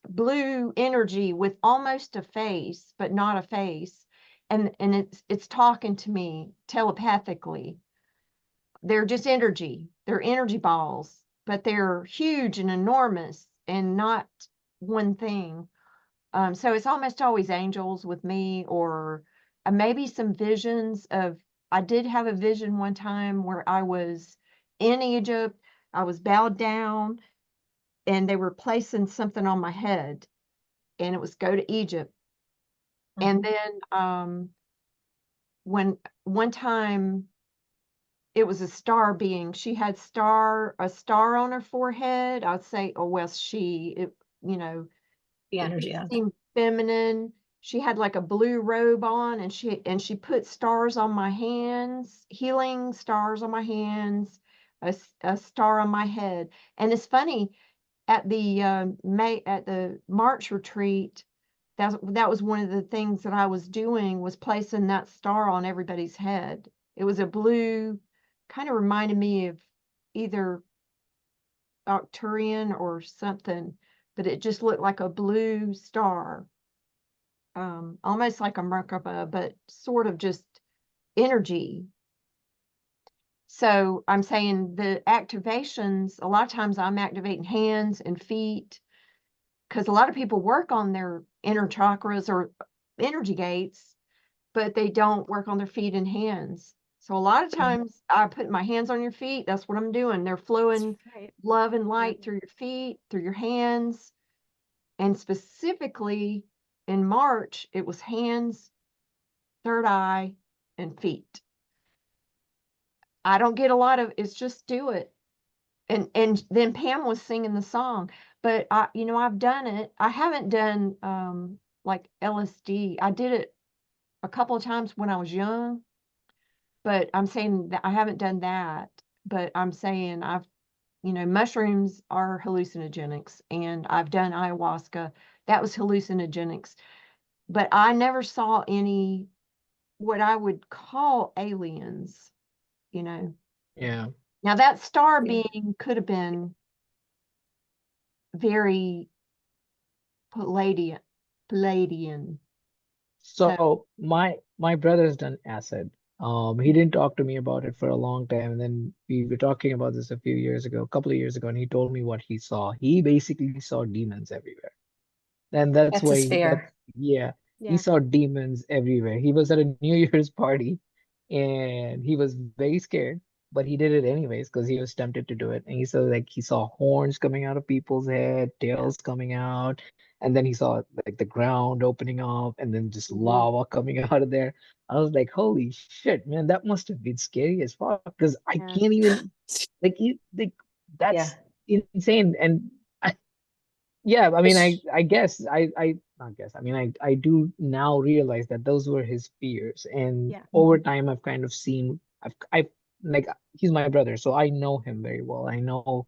blue energy with almost a face but not a face, and it's talking to me telepathically. They're just they're energy balls, but they're huge and enormous and not one thing. So it's almost always angels with me, or maybe some visions of, I did have a vision one time where I was in Egypt. I was bowed down and they were placing something on my head, and it was go to Egypt. And then when one time it was a star being, she had a star on her forehead. I'd say, oh well, The it energy of. seemed feminine. She had like a blue robe on, and she put stars on my hands, healing stars on my hands, a star on my head. And it's funny, at the March retreat, that was one of the things that I was doing, was placing that star on everybody's head. It was a blue, kind of reminded me of either Arcturian or something, but it just looked like a blue star, almost like a Merkaba, but sort of just energy. So I'm saying the activations, a lot of times I'm activating hands and feet, because a lot of people work on their inner chakras or energy gates, but they don't work on their feet and hands. So a lot of times I put my hands on your feet. That's what I'm doing. They're flowing love and light through your feet, through your hands. And specifically in March, it was hands, third eye, and feet. I don't get a lot of, it's just do it. And then Pam was singing the song, but I've done it. I haven't done like LSD. I did it a couple of times when I was young, but I'm saying that I haven't done that. But I'm saying mushrooms are hallucinogenics, and I've done ayahuasca. That was hallucinogenics. But I never saw any what I would call aliens, you know. Yeah. Now that star Yeah. being could have been very Palladian. So, So my brother's done acid. He didn't talk to me about it for a long time, and then we were talking about this a few years ago, a couple of years ago, and he told me what he saw. He basically saw demons everywhere. And that's That's his why that fear. yeah, he Yeah. saw demons everywhere. He was at a New Year's party and he was very scared, but he did it anyways because he was tempted to do it. And he saw horns coming out of people's head, tails coming out, and then he saw like the ground opening up and then just mhm, lava coming out of there. I was like, holy shit, man, that must have been scary as fuck because I Yeah. can't even like Yeah. that's insane. And yeah, I mean, Which, I guess I not guess. I mean, I do now realize that those were his fears, and Yeah. over time, I've kind of seen, I've like he's my brother, so I know him very well. I know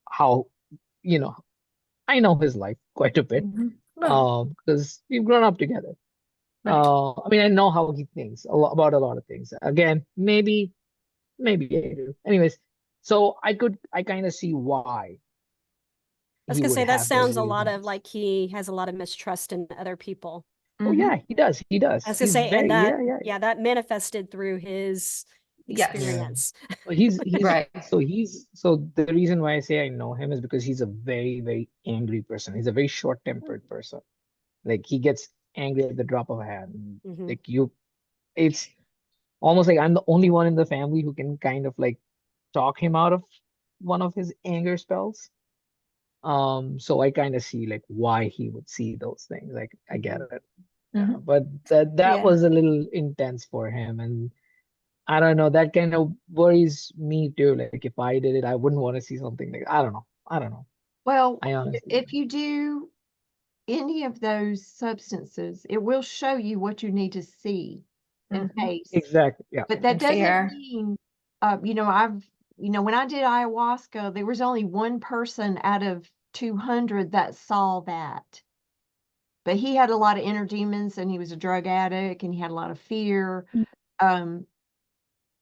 how, you know, I know his life quite a bit, Mhm. Right. because we've grown up together. Right. I mean, I know how he thinks about a lot of things. Again, maybe I do. Anyways, so I kind of see why I was he gonna would say that have those sounds a lot of reasons. like he has a lot of mistrust in other people. Oh mhm, yeah, he does. He I does. was gonna He's say, and very, that, yeah, yeah, yeah, that manifested through his Yes. yeah. experience. But he's Right. so the reason why I say I know him is because he's a very, very angry person. He's a very short-tempered person. Like he gets angry at the drop of a hat. And, Hmm. like it's almost like I'm the only one in the family who can kind of like talk him out of one of his anger spells. So I kind of see like why he would see those things. Like I get it. Yeah, Mhm. but that Yeah. was a little intense for him, and I don't know. That kind of worries me too. Like if I did it, I wouldn't want to see something like I don't know. I don't know. well, I honestly if you do any of those substances, it will show you what you need to see and Mhm. taste. exactly. Yeah. But that And doesn't fear. mean, when I did ayahuasca, there was only one person out of 200 that saw that. But he had a lot of inner demons, and he was a drug addict, and he had a lot of fear. Um,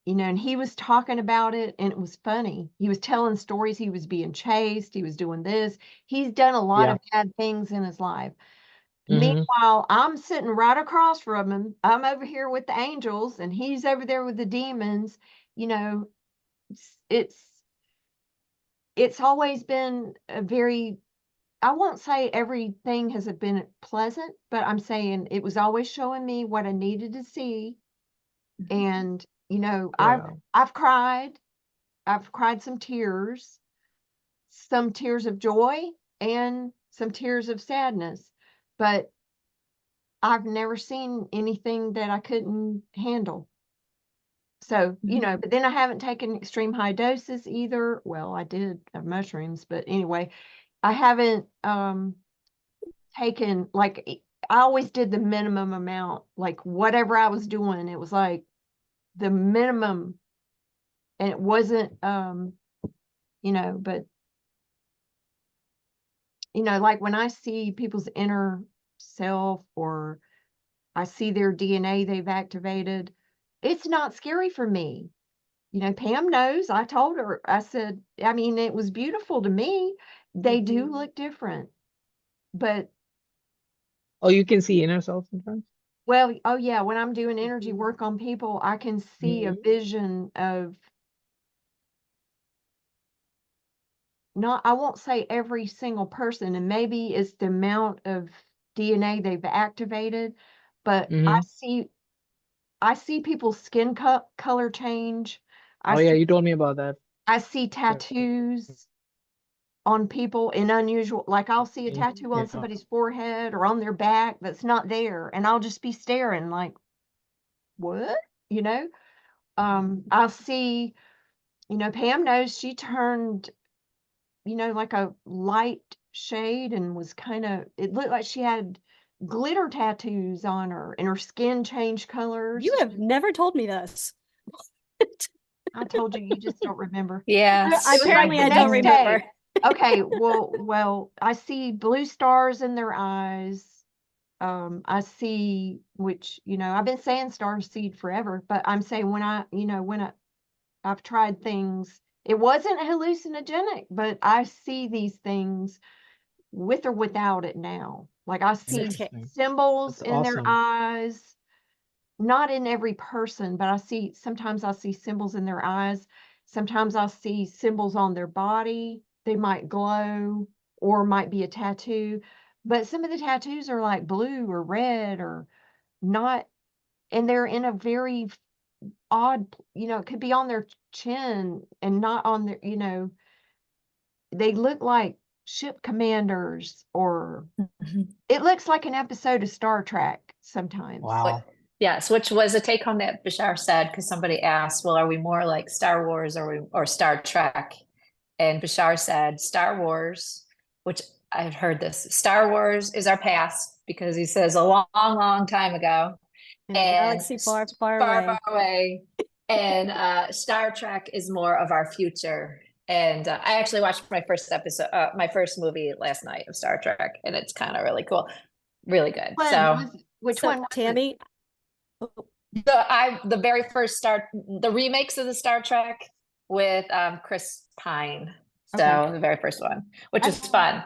and he was talking about it, and it was funny. He was telling stories. He was being chased. He was doing this. He's done a lot Yeah. of bad things in his life. Mm-hmm. Meanwhile, I'm sitting right across from him. I'm over here with the angels, and he's over there with the demons. You know, it's it's, it's always been a very, I won't say everything has been pleasant, but I'm saying it was always showing me what I needed to see. And, Yeah. I've cried. I've cried some tears of joy and some tears of sadness. But I've never seen anything that I couldn't handle. So, Mhm. but then I haven't taken extreme high doses either. Well, I did of mushrooms, but anyway, I haven't taken like I always did the minimum amount, like whatever I was doing, it was like the minimum, and it wasn't but like when I see people's inner self, or I see their DNA they've activated, it's not scary for me. Pam knows. I told her, I said, I mean, it was beautiful to me. They do look different, but Oh, you can see inner self sometimes. well, oh yeah, when I'm doing energy work on people, I can see a Mm-hmm. vision of, not, I won't say every single person, and maybe it's the amount of DNA they've activated, but Mm-hmm. I see people's skin color change. I Oh yeah, see you told me about that. I see Yeah. tattoos on people in unusual, like I'll see a tattoo on Yeah. somebody's forehead or on their back that's not there, and I'll just be staring like, what? You know? I'll see, Pam knows she turned, like a light shade, and was kind of, it looked like she had glitter tattoos on her, and her skin changed colors. You have never told me this. I told you, you just don't remember. Yes. It was like Apparently the I don't next day. remember. Okay, well, I see blue stars in their eyes. I see, which, I've been saying star seed forever, but I'm saying when I've tried things, it wasn't hallucinogenic, but I see these things with or without it now. Like I see Interesting. symbols That's in their awesome. eyes, not in every person, but sometimes I see symbols in their eyes. Sometimes I see symbols on their body. They might glow or might be a tattoo, but some of the tattoos are like blue or red or not, and they're in a very odd, it could be on their chin and not on their, they look like ship commanders, or Mhm. it looks like an episode of Star Trek sometimes. Wow. Yes, which was a take home that Bashar said, because somebody asked, well, are we more like Star Wars or Star Trek? And Bashar said, Star Wars, which I've heard this, Star Wars is our past, because he says a long, long time ago. In a And galaxy far, far far, away. far away. And Star Trek is more of our future. And I actually watched my first episode, my first movie last night of Star Trek, and it's kind of really cool, really good. Which So, one was it? Tammy? The very first the remakes of the Star Trek with Chris Pine. So Okay. the very first one, which is fun.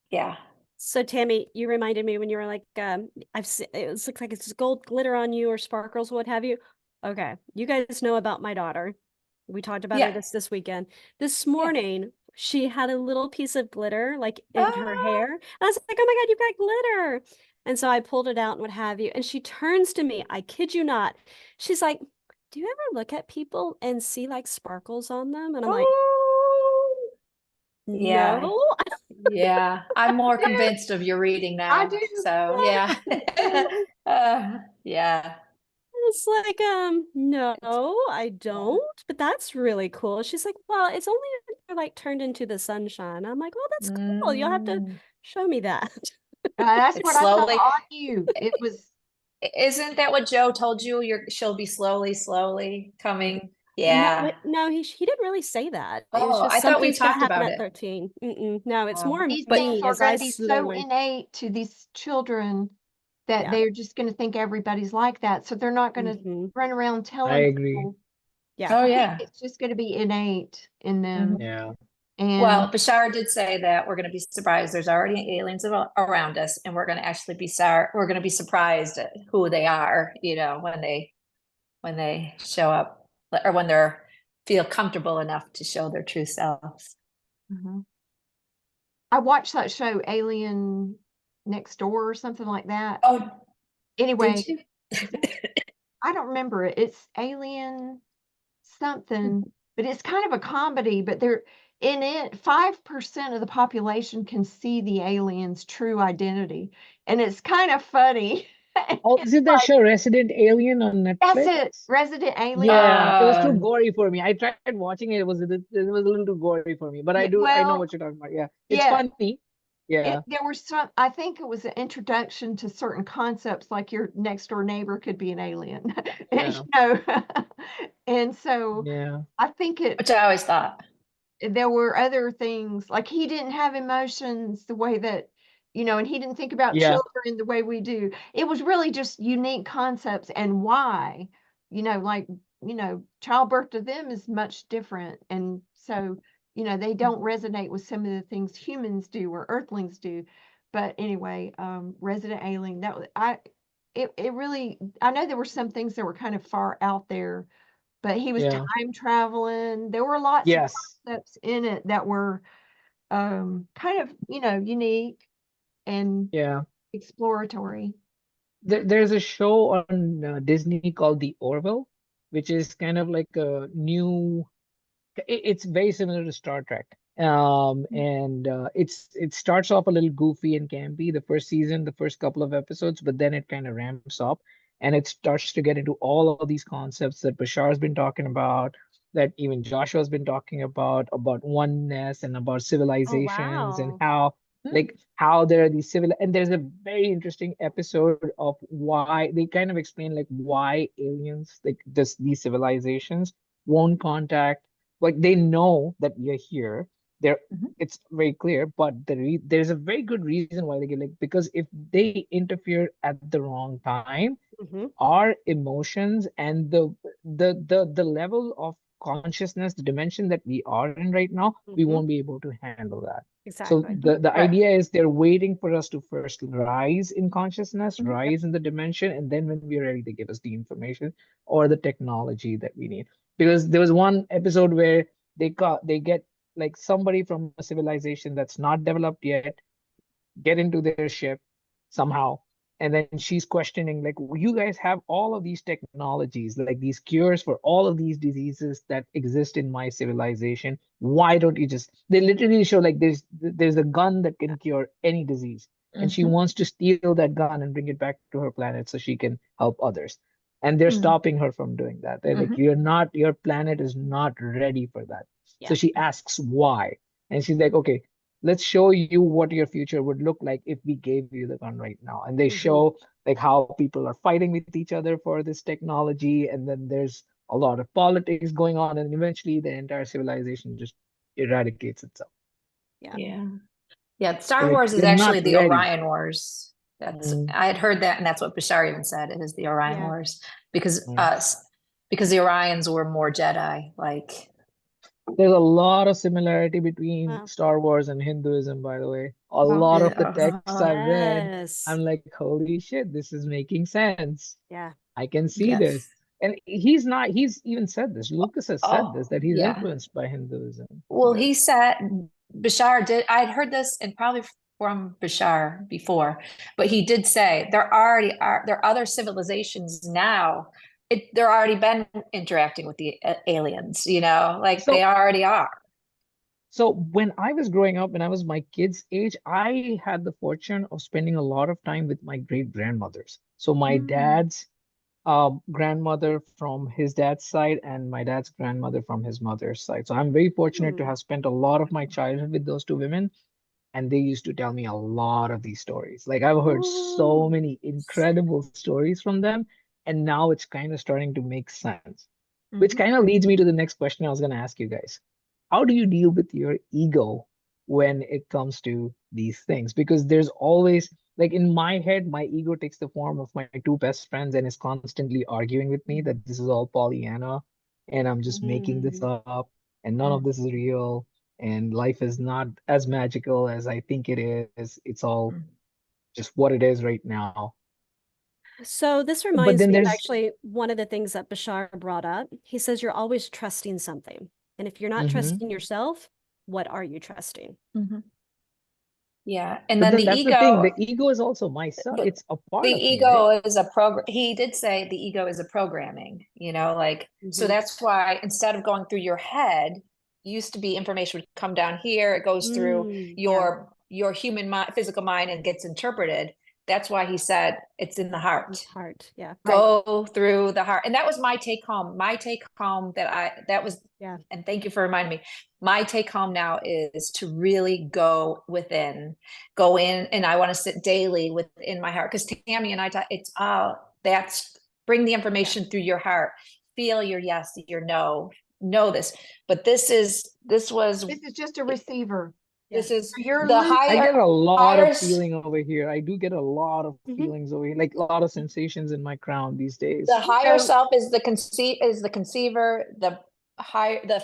Yeah. So Tammy, you reminded me when you were like, I've seen it looks like it's gold glitter on you or sparkles, what have you. Okay, you guys know about my daughter. We talked about her Yeah. this weekend. This morning, she had a little piece of glitter like in her Ah. hair. And I was like, oh my God, you've got glitter. And so I pulled it out and what have you. And she turns to me, I kid you not. She's like, do you ever look at people and see like sparkles on them? And I'm like, Oh. Yeah. no. Yeah. I'm more convinced of your reading now. I do. So yeah. Yeah. It's like, no, I don't, but that's really cool. She's like, well, it's only if they're like turned into the sunshine. I'm like, well, that's cool. You'll have to Mm. show me that. That's It's what I saw slowly. on you. It was. Isn't that what Joe told you? She'll be slowly coming. Yeah. No, he didn't really say that. It was Oh, just I thought we something's gonna talked happen about at it. 13. No, it's more These But- things me are as going I to be so slowly. innate to these children that Yeah. they're just going to think everybody's like that. So they're not going to Mhm. run around I telling agree. people. Yeah. Oh yeah. It's just going to be innate in them. Yeah. And Well, Bashar did say that we're going to be surprised. There's already aliens around us, and we're going to actually we're going to be surprised at who they are. When they show up, or when they're feel comfortable enough to show their true selves. Mhm. I watched that show Alien Next Door or something like that. Oh, Anyway, did you? I don't remember it. It's Alien something, but it's kind of a comedy, but they're in it, 5% of the population can see the alien's true identity. And it's kind of funny. Oh, is it that show Resident Alien on That's Netflix? it. Resident Alien. Yeah, it was too gory for me. I tried watching it. It was a little too gory for me. But I know Well, what you're talking about. Yeah, it's yeah. funny. Yeah, There were some, I think it was an introduction to certain concepts, like your next door neighbor could be an alien. yeah, And so yeah, I think Which I always thought. there were other things, like he didn't have emotions the way that, and he didn't think about yeah. children the way we do. It was really just unique concepts, and why, like, childbirth to them is much different. And so, they don't resonate with some of the things humans do or earthlings do. But anyway, Resident Alien, it really, I know there were some things that were kind of far out there, but he was Yeah. time traveling. There were lots of Yes. concepts in it that were kind of, unique and Yeah. exploratory. There's a show on Disney called The Orville, which is kind of like a new. It's very similar to Star Trek. And it starts off a little goofy and campy the first season, the first couple of episodes, but then it kind of ramps up and it starts to get into all of these concepts that Bashar's been talking about, that even Joshua's been talking about oneness and about civilizations and wow. how like how there are these civil, and there's a very interesting episode of why they kind of explain like why aliens, like this these civilizations won't contact, like they know that we are here. They're Mhm. It's very clear, but there's a very good reason why they get, like, because if they interfere at the wrong time, Mhm. our emotions and the level of consciousness, the dimension that we are in right now, we Mhm. won't be able to handle that. So Exactly. the Right. idea is they're waiting for us to first rise in consciousness, Mhm. rise in the dimension, and then when we're ready, they give us the information or the technology that we need. Because there was one episode where they get like somebody from a civilization that's not developed yet, get into their ship somehow, and then she's questioning like, "Well, you guys have all of these technologies, like these cures for all of these diseases that exist in my civilization. Why don't you just," they literally show like there's a gun that can cure any disease, and she Mhm. wants to steal that gun and bring it back to her planet so she can help others, and they're Mhm. stopping her from doing that. They're like, Mhm. your planet is not ready for that. So Yeah. she asks why, and she's like, okay, let's show you what your future would look like if we gave you the gun right now. And they Mhm. show like how people are fighting with each other for this technology, and then there's a lot of politics going on, and eventually the entire civilization just eradicates itself. Yeah. Yeah. Yeah. Star Like, Wars is you're actually not the ready. Orion Wars. That's Mm, I had heard that, and that's what Bashar even said. It is the Orion Yeah. Wars because yeah. because the Orions were more Jedi. Like, There's a lot of similarity between Wow. Star Wars and Hinduism, by the way. A Well, lot of the texts uh, I've read, Yes. I'm like, holy shit, this is making sense. Yeah. I can see this. yes. And he's even said this. Lucas has said this, Oh, that he's yeah. influenced by Hinduism. Well, he said Bashar did. I'd heard this and probably from Bashar before, but he did say there are other civilizations now. They're already been interacting with the aliens. Like they So, already are. so when I was growing up, when I was my kid's age, I had the fortune of spending a lot of time with my great grandmothers. So my Mm, dad's grandmother from his dad's side and my dad's grandmother from his mother's side. So I'm very fortunate to Hmm. have spent a lot of my childhood with those two women, and they used to tell me a lot of these stories. Like I've heard so Ooh. many incredible stories from them, and now it's kind of starting to make sense. Which mhm. kind of leads me to the next question I was going to ask you guys. How do you deal with your ego when it comes to these things? Because there's always, like in my head, my ego takes the form of my two best friends and is constantly arguing with me that this is all Pollyanna and I'm just making this Mm. up and none of this is real and life is not as magical as I think it is. It's all Mm. just what it is right now. So this But reminds then me of there's, actually one of the things that Bashar brought up. He says you're always trusting something. And if you're not Mhm. trusting yourself, what are you trusting? Mhm. Yeah, and But then then the that's the thing. ego. The ego is also myself. But It's a the part of me, right? ego is a program. He did say the ego is a programming, like, so Mhm. that's why instead of going through your head, used to be information would come down here, it goes through Yeah. your human mind, physical mind, and gets interpreted. That's why he said it's in the heart. Heart. Yeah. right. Go through the heart. And that was my take home. That was, Yeah. and thank you for reminding me. My take home now is to really go within, go in, and I want to sit daily within my heart. Because Tami and I talk, it's that's bring the information through your heart. Feel your yes, your no, know this. But this was This is just a receiver. this is Your the loop. I get a lot higher of feeling over here. I do get a lot of Mhm. feelings over here, like a lot of sensations in my crown these the days. higher So self is the conceiver, the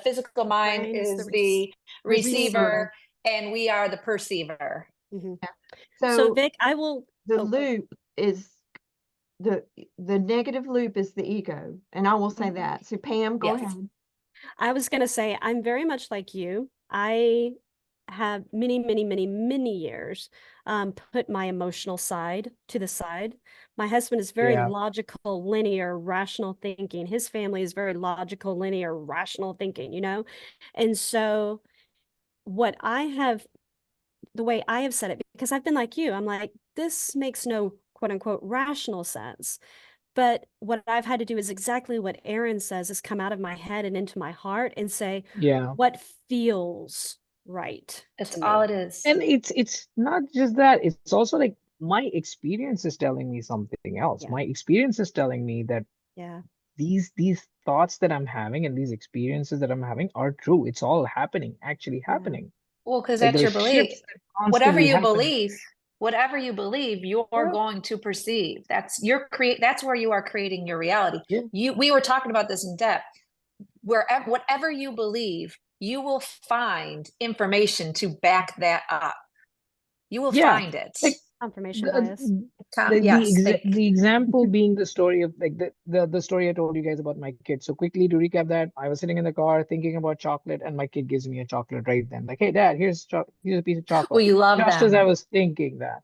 physical mind Mind is the is the receiver. receiver, and we are the perceiver. Mhm. Yeah. So So Vic, I will. the Oh, loop is the negative loop is the ego, and I will say Mhm. that. So Pam, go Yes. ahead. I was going to say, I'm very much like you. I have many, many, many, many years put my emotional side to the side. My husband is very Yeah. logical, linear, rational thinking. His family is very logical, linear, rational thinking. And so, what I have, the way I have said it, because I've been like you, I'm like, this makes no quote unquote rational sense. But what I've had to do is exactly what Erin says, is come out of my head and into my heart and say, Yeah. what feels right That's to all me. it is. And it's not just that, it's also like my experience is telling me something else. Yeah. My experience is telling me that Yeah. these thoughts that I'm having and these experiences that I'm having are true. It's all happening, actually Yeah. happening. Well, because Like that's your there's belief. shifts that constantly happen. Whatever you believe, you're Yeah. going to perceive. That's where you are creating your reality. Yeah. We were talking about this in depth. Whatever you believe, you will find information to back that up. You will Yeah. find it. Like Confirmation bias. Yes, the example being the story of like the story I told you guys about my kid. So quickly to recap that, I was sitting in the car thinking about chocolate, and my kid gives me a chocolate right then. Like, hey dad, here's a piece of chocolate. Well, you love Just as I them. was thinking that.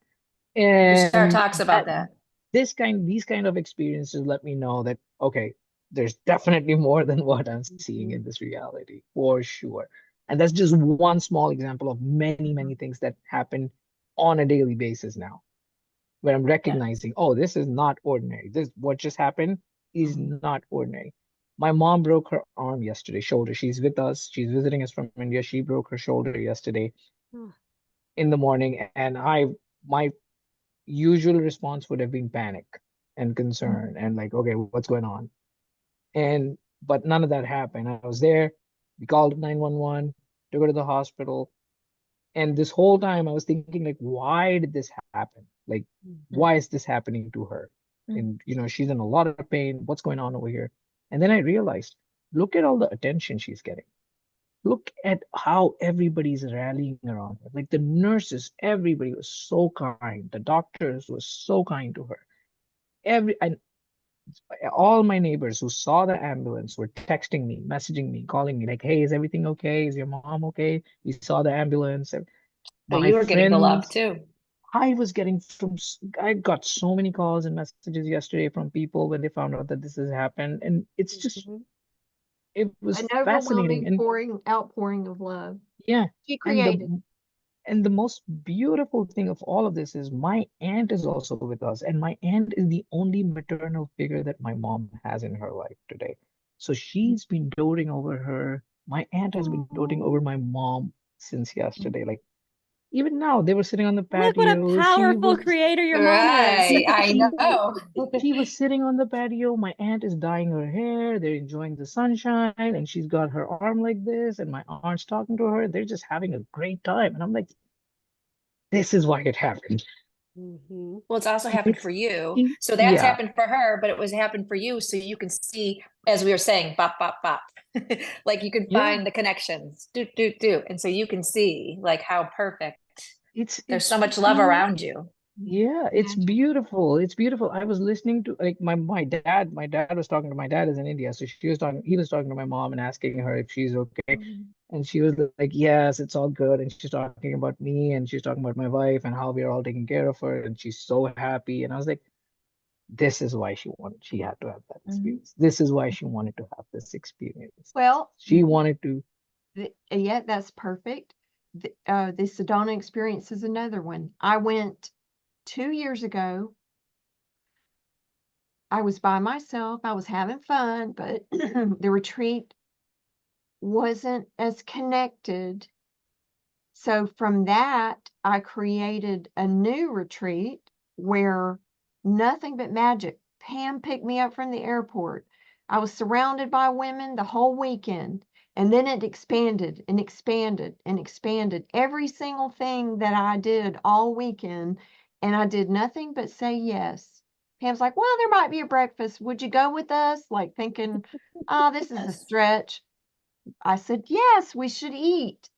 Bashar And talks about that. these kind of experiences let me know that okay, there's definitely more than what I'm seeing in this reality, for sure. And that's just one small example of many things that happen on a daily basis now, where I'm Yeah. recognizing, oh, this is not ordinary. This what just happened is not ordinary. My mom broke her arm yesterday, shoulder. She's with us. She's visiting us from India. She broke her shoulder yesterday Oh, in the morning, and my usual response would have been panic and concern and like, okay, what's going on? And but none of that happened. I was there. We called 911, took her to the hospital. And this whole time I was thinking, like, why did this happen? Like, why is this happening to her? And she's in a lot of pain. What's going on over here? And then I realized, look at all the attention she's getting. Look at how everybody's rallying around her. Like the nurses, everybody was so kind. The doctors were so kind to her. And all my neighbors who saw the ambulance were texting me, messaging me, calling me, like, hey, is everything okay? Is your mom okay? We saw the ambulance. So My you were getting the love friends, too. I got so many calls and messages yesterday from people when they found out that this has happened. And it's just, it was An fascinating. overwhelming And outpouring of love. yeah, She and created. the most beautiful thing of all of this is my aunt is also with us, and my aunt is the only maternal figure that my mom has in her life today. So she's been doting over her. My aunt has been doting over my mom since yesterday. Like even now, they were sitting on the look what a patio. powerful creator your mom is. Right. I know. She was sitting on the patio. My aunt is dyeing her hair. They're enjoying the sunshine, and she's got her arm like this, and my aunt's talking to her. They're just having a great time. And I'm like, this is why it happened. Mhm. Well, it's also happened for you. So that's Yeah, happened for her, but it was happened for you. So you can see, as we were saying, bop, bop, bop. Like you can yeah. find the connections, do. And so you can see like how perfect. There's so It's much love around you. yeah, it's Magic. beautiful. It's beautiful. I was listening to like my dad was talking to my dad is in India. So he was talking to my mom and asking her if she's okay. And she was like, yes, it's all good. And she's talking about me and she's talking about my wife and how we're all taking care of her. And she's so happy. And I was like, this is why she had to have that experience. This is why she wanted to have this experience. Well, She wanted to, yeah, that's perfect. The Sedona experience is another one. I went 2 years ago. I was by myself. I was having fun, but the retreat wasn't as connected. So from that, I created a new retreat where nothing but magic. Pam picked me up from the airport. I was surrounded by women the whole weekend. And then it expanded and expanded and expanded. Every single thing that I did all weekend, and I did nothing but say yes. Pam's like, well, there might be a breakfast. Would you go with us? Like thinking, oh, this is a Yes. stretch. I said, yes, we should eat.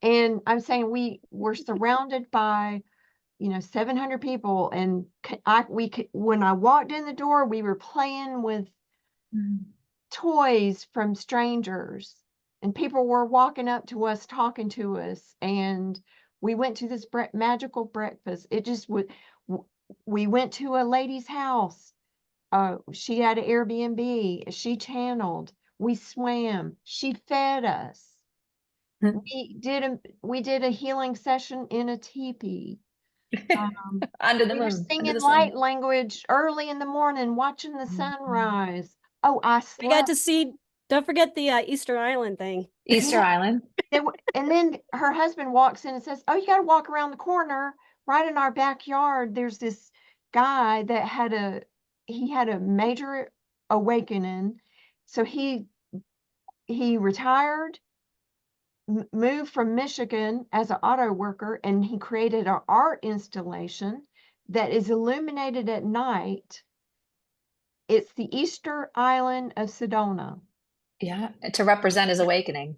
And I'm saying we were surrounded by, 700 people. And when I walked in the door, we were playing with toys from strangers. And people were walking up to us, talking to us. And we went to this magical breakfast. It just would, we went to a lady's house. She had an Airbnb. She channeled. We swam. She fed us. We did a healing session in a teepee. Under the We were moon, under singing the light sun. language early in the morning, watching the sunrise. Oh, I We got slept. to see Don't forget the Easter Island thing. Easter Yeah. Island. And then her husband walks in and says, "Oh, you got to walk around the corner. Right in our backyard, there's this guy that had a major awakening. So he retired, moved from Michigan as an auto worker, and he created an art installation that is illuminated at night. It's the Easter Island of Sedona." Yeah, to represent his awakening.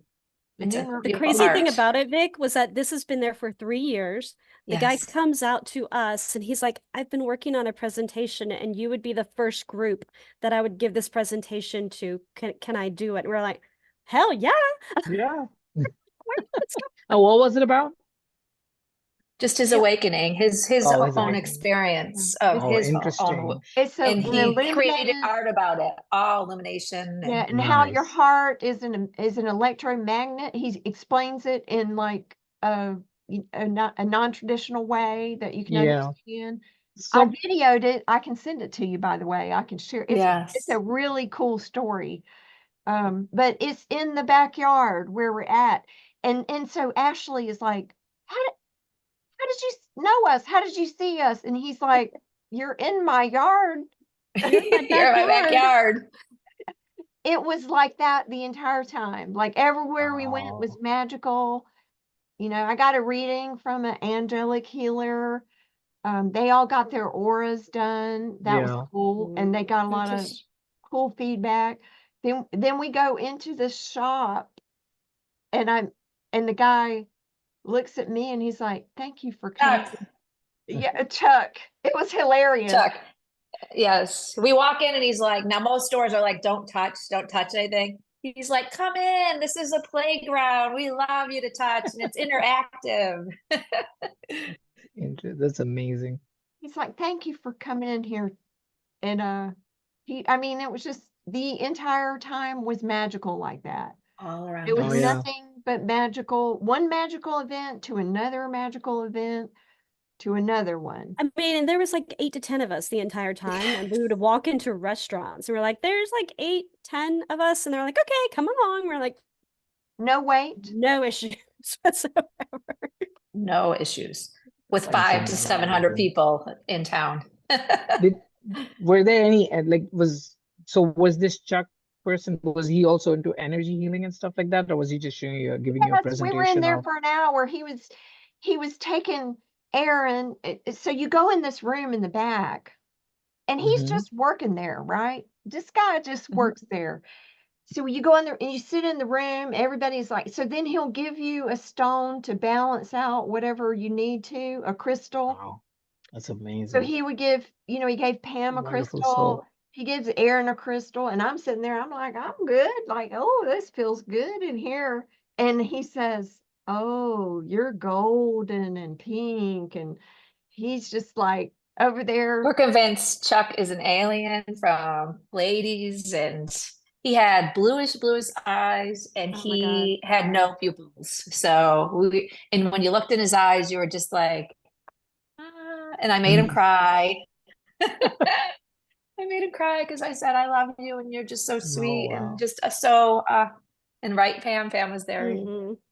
And It's then a The beautiful crazy thing art. about it, Vic, was that this has been there for 3 years. The guy Yes. comes out to us and he's like, "I've been working on a presentation and you would be the first group that I would give this presentation to. Can I do it?" And we're like, "Hell yeah." Yeah. Let's go. And what was it about? Just his It- awakening, his Oh, his own awakening. experience Yeah. of Oh, his own, interesting. It's and an he created illuminated, art about it, all illumination. yeah, And and how your Nice. heart is an electromagnet. He explains it in like a non-traditional way that you can Yeah. understand. I So videoed it. I can send it to you, by the way. I can share. It's yes, a really cool story. But it's in the backyard where we're at. And so Ashley is like, how did you know us? How did you see us? And he's like, "You're in my yard." You're in my you're in my backyard. It was like that the entire time. Like everywhere we went was wow. magical. I got a reading from an angelic healer. They all got their auras done. That was Yeah. cool. And they got a lot of Just cool feedback. Then we go into the shop and the guy looks at me and he's like, "Thank you for coming." Chuck, Yeah, Chuck. It was hilarious. Chuck. Yes, we walk in and he's like, now most stores are like, don't touch anything. He's like, come in, this is a playground, we love you to touch, and it's interactive. That's amazing. He's like, "Thank you for coming in here." And it was just the entire time was magical like that. All around It was Oh, us. yeah. nothing but magical, one magical event to another magical event to another one. I mean, and there was like 8 to 10 of us the entire time, and we would walk into restaurants. And we're like, "There's like 8, 10 of us," and they're like, "Okay, come along." We're like, No wait. "No issues whatsoever." No issues with It's like, five "Oh to my seven God." hundred people in town. Did were there any was this Chuck person, was he also into energy healing and stuff like that, or was he just showing you giving you a Yes, we were in presentation there of for an hour. He was taking Erin. So you go in this room in the back, and he's Mhm. just working there, right? This guy just Mhm. works there. So you go in there and you sit in the room, everybody's like, so then he'll give you a stone to balance out whatever you need to, a crystal. Wow, that's So amazing. he would give, he gave Pam a Wonderful crystal, soul. he gives Erin a crystal, and I'm sitting there, I'm like, I'm good. Like, oh, this feels good in here. And he says, "Oh, you're golden and pink." And he's just like over there. We're convinced Chuck is an alien from Ladies, and he had bluish eyes, and Oh my God. he had no pupils. So and when you looked in his eyes, you were just like, ah, and I made him cry. I made him cry because I said, I love you, and you're just so Oh, sweet, and wow. just and right, Pam was there.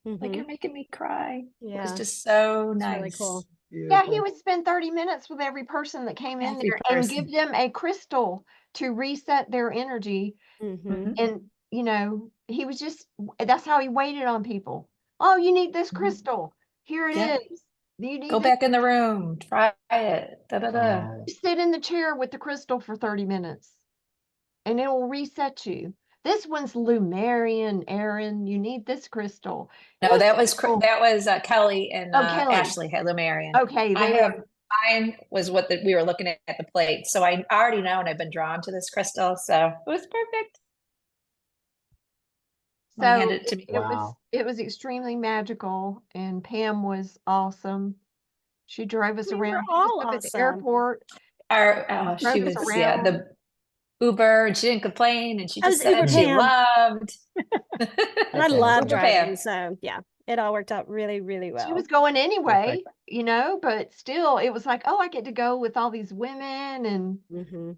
Like, you're making me cry. It was Yeah, just so it's nice. really cool. Yeah, he Beautiful. would spend 30 minutes with every person that came in Every there and give person. them a crystal to reset their energy. Mhm. And, he was that's how he waited on people. "Oh, you need this Mhm. crystal. Here it Yep. is. Do you need Go this?" back in the room, try it. Da, da, da. Oh, You sit in the chair with the crystal for 30 minutes and it will reset you. "This one's Lumerian, Erin. You need this crystal." It No, was that was cool. Kelly and Oh, Kelly. Ashley had Lumarian. Okay, they were. Mine was we were looking at the plate. So I already know, and I've been drawn to this crystal. So it was perfect. When he So handed it to me. wow. it was extremely magical, and Pam was awesome. She drove us We were around, picked us all up at the awesome. airport, She drove us was, around. the Uber, and she didn't complain, and she I just was Uber said she Pam. loved. And I That's love awesome. Uber driving, Pam. so yeah, it all worked out really, really She well. was going anyway, Perfect. but still it was like, oh, I get to go with all these women and Mhm.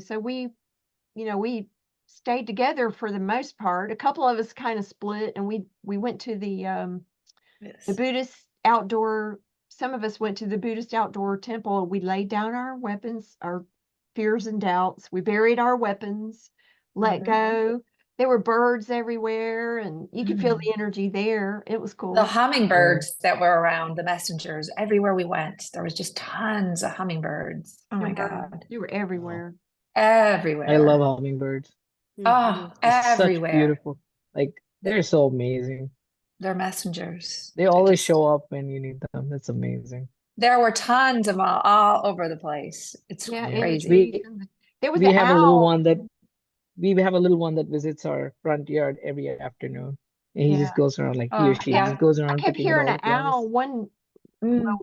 so we stayed together for the most part. A couple of us kind of split, and we went to the Yes. Buddhist outdoor. Some of us went to the Buddhist outdoor temple. We laid down our weapons, our fears and doubts. We buried our weapons, let Mhm. go. There were birds everywhere, and you could feel Mhm. the energy there. It was The cool. hummingbirds that were around, the messengers, everywhere we went, there was just tons of hummingbirds. Oh my God. They were everywhere. Everywhere. I love hummingbirds. Mhm. Oh, It's such everywhere. beautiful. Like they're so amazing. They're messengers. They always show up when you need them. That's amazing. There were tons of them all over the place. It's Yeah, Yeah. it was crazy. there was We an have a little owl. one that visits our front yard every afternoon. And he Yeah. just goes around like he Oh, or she yeah. just goes I around kept picking at hearing all an the flowers.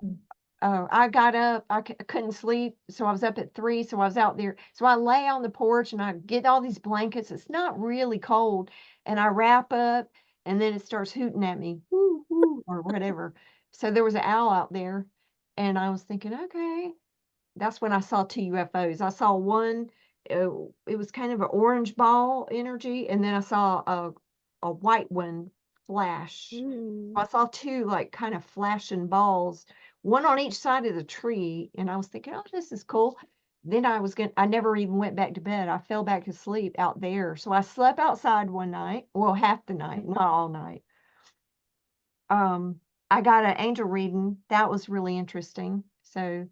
owl. I got up. I couldn't sleep, so I was up at 3. So I was out there. So I lay on the porch and I get all these blankets. It's not really cold, and I wrap up, and then it starts hooting at me, woo woo or whatever. So there was an owl out there, and I was thinking, okay, that's when I saw 2 UFOs. I saw one. It was kind of an orange ball energy, and then I saw a white one flash. Mm. I saw 2 like kind of flashing balls, one on each side of the tree, and I was thinking, "Oh, this is cool." Then I never even went back to bed. I fell back to sleep out there. So I slept outside one night, well, half the night, not all night. I got an angel reading. That was really interesting. So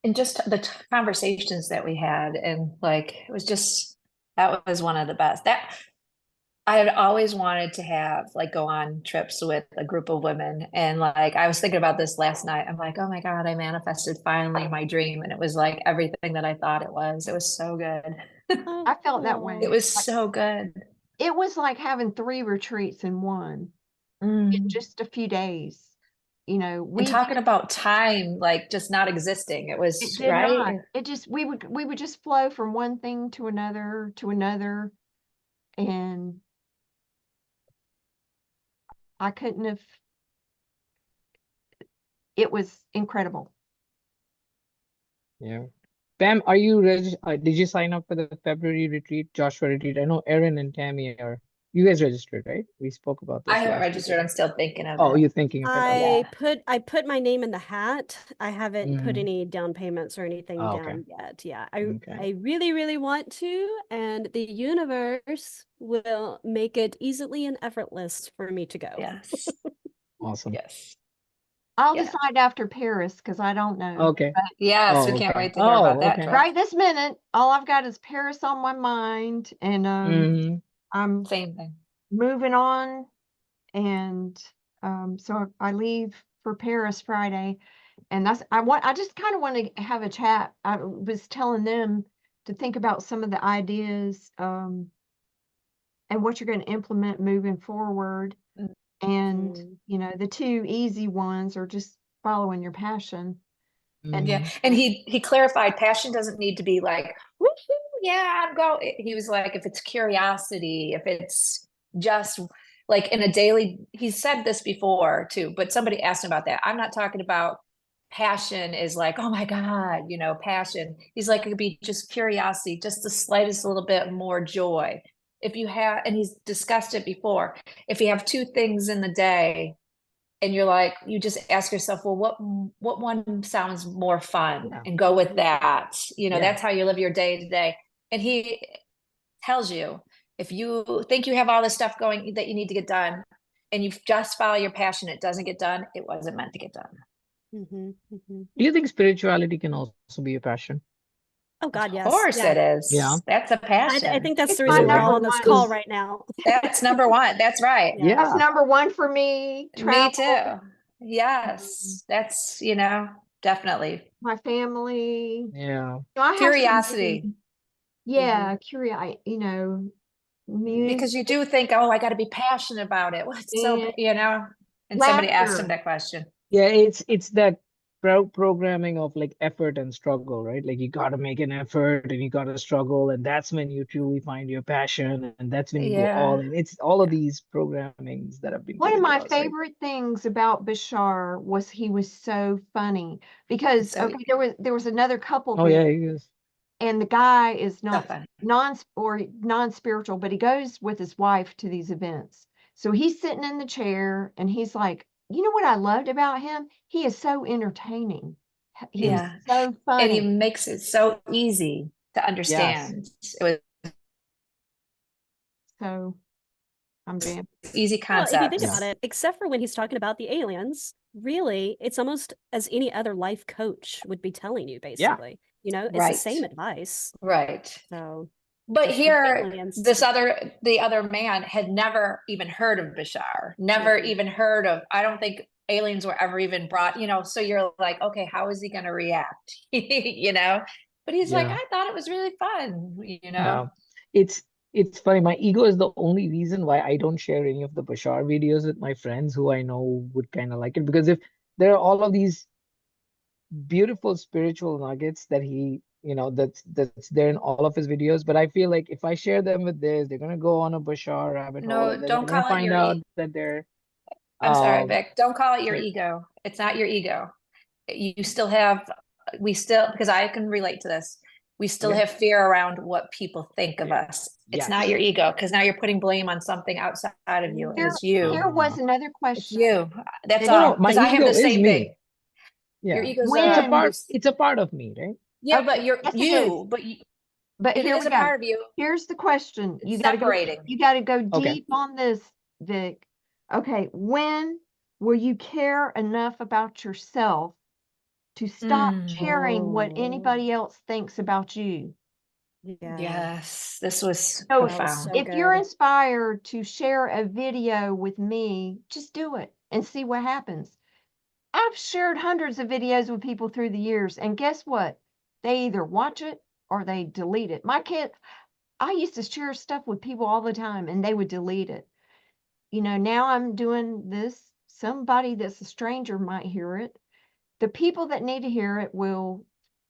And just the conversations that we had, and like it was just, that was one of the best. That I had always wanted to have, like, go on trips with a group of women. And like I was thinking about this last night. I'm like, oh my God, I manifested finally my dream. And it was like everything that I thought it was. It was so good. I felt that way. It was Like, so good. it was like having 3 retreats in one Mm. in just a few days. You know, And we talking about time, like just not existing. It it was did right. not. It just we would just flow from one thing to another, and I couldn't have. It was incredible. Yeah. Pam, are you did you sign up for the February retreat, Joshua retreat? I know Erin and Tami are, you guys registered, right? We spoke about I this haven't last registered. week. I'm still thinking of Oh, it. you're thinking of it. Okay. I put my name in the hat. I haven't put Mhm. any down payments or anything Oh, okay. down yet. Yeah, Okay. I really, really want to, and the universe will make it easily and effortless for me to go. Yes. Awesome. Yes. I'll Yeah. decide after Paris because I don't know. Okay. Yes, Oh, we can't okay. wait to hear about Oh, that okay. trip. Right this minute, all I've got is Paris on my mind, and Mhm. I'm Same thing. moving on, and so I leave for Paris Friday, and I just kind of want to have a chat. I was telling them to think about some of the ideas and what you're going to implement moving forward. Mm. And Mm. you know, the 2 easy ones are just following your passion. And Yeah. And he clarified passion doesn't need to be like, woo-hoo, yeah, I'm going. He was like, if it's curiosity, if it's just like in a daily, he said this before too, but somebody asked him about that. I'm not talking about passion is like, oh my God, you know, passion. He's like, it could be just curiosity, just the slightest little bit more joy. If you have, and he's discussed it before, if you have 2 things in the day, and you're like, you just ask yourself, well, what one sounds more fun, Yeah. and go with that. You know, Yeah. that's how you live your day to day. And he tells you, if you think you have all this stuff going that you need to get done, and you just follow your passion, it doesn't get done, it wasn't meant to get done. Mhm, mhm. Do you think spirituality can also be a passion? Oh God, Of yes. course Yeah. it is. Yeah. That's a I passion. think that's It's the my reason we're number on this one. call right now. That's number one. That's right. Yeah. That's Yeah. number 1 for me. Me Travel, too. Yes. That's, you know, definitely. my family. Yeah. So I have some Curiosity. really, yeah, curiosity, you know, Because you music do think, oh, I got to be passionate about it. Well, it's so, and you know, and somebody asked him laughter. that question. Yeah, it's that programming of like effort and struggle, right? Like you got to make an effort and you got to struggle, and that's when you truly find your passion, and that's when you go all Yeah. in. It's all of these programmings that have been One put of into my us, right? favorite things about Bashar was he was so funny because So okay, there was another couple Oh there. yeah, he is. And the guy is So not fun. non-spiritual, but he goes with his wife to these events. So he's sitting in the chair and he's like, you know what I loved about him? He is so entertaining. He was Yeah. so And he funny. makes it so easy to Yes. understand. It So I'm was jam. easy Well, if you think concepts. about it, except for when he's talking about the aliens, really, it's almost as any other life coach would be telling you, basically. You know, it's the same Right. advice. Right. So But just the here, aliens. the other man had never even heard of Bashar, never even heard of, I don't think aliens were ever even brought, so you're like, okay, how is he going to react? But he's like, Yeah. I thought it was really fun, It's funny. My ego is the only reason why I don't share any of the Bashar videos with my friends who I know would kind of like it. Because if there are all of these beautiful spiritual nuggets that that's there in all of his videos, but I feel like if I share them with this, they're gonna go on a Bashar rabbit hole, No, and then they're don't gonna call it find your out that they're I'm sorry, um Vic. Don't call it your they're ego. It's not your ego. You still have, we still, because I can relate to this, we still okay. have fear around what people think of There. us. It's not Yes. your ego, because now you're putting blame on something outside of you, and Here, it's you. here was another It's question you. That's that No, all. no, my Because I have ego the is same me. thing. Your Yeah. ego's It's a when, it's a part of me, right? yeah, okay, but you're yes, it is. you, but But it here is we a go. part of you. Here's the question. It's separating. You got to go Okay. deep on this, Vic. Okay, when will you care enough about yourself to stop caring what Oh, anybody else thinks about you? yeah. Yes, this was So That was profound. so if you're good. inspired to share a video with me, just do it and see what happens. I've shared hundreds of videos with people through the years, and guess what? They either watch it or they delete it. My kid, I used to share stuff with people all the time and they would delete it. Now I'm doing this. Somebody that's a stranger might hear it. The people that need to hear it will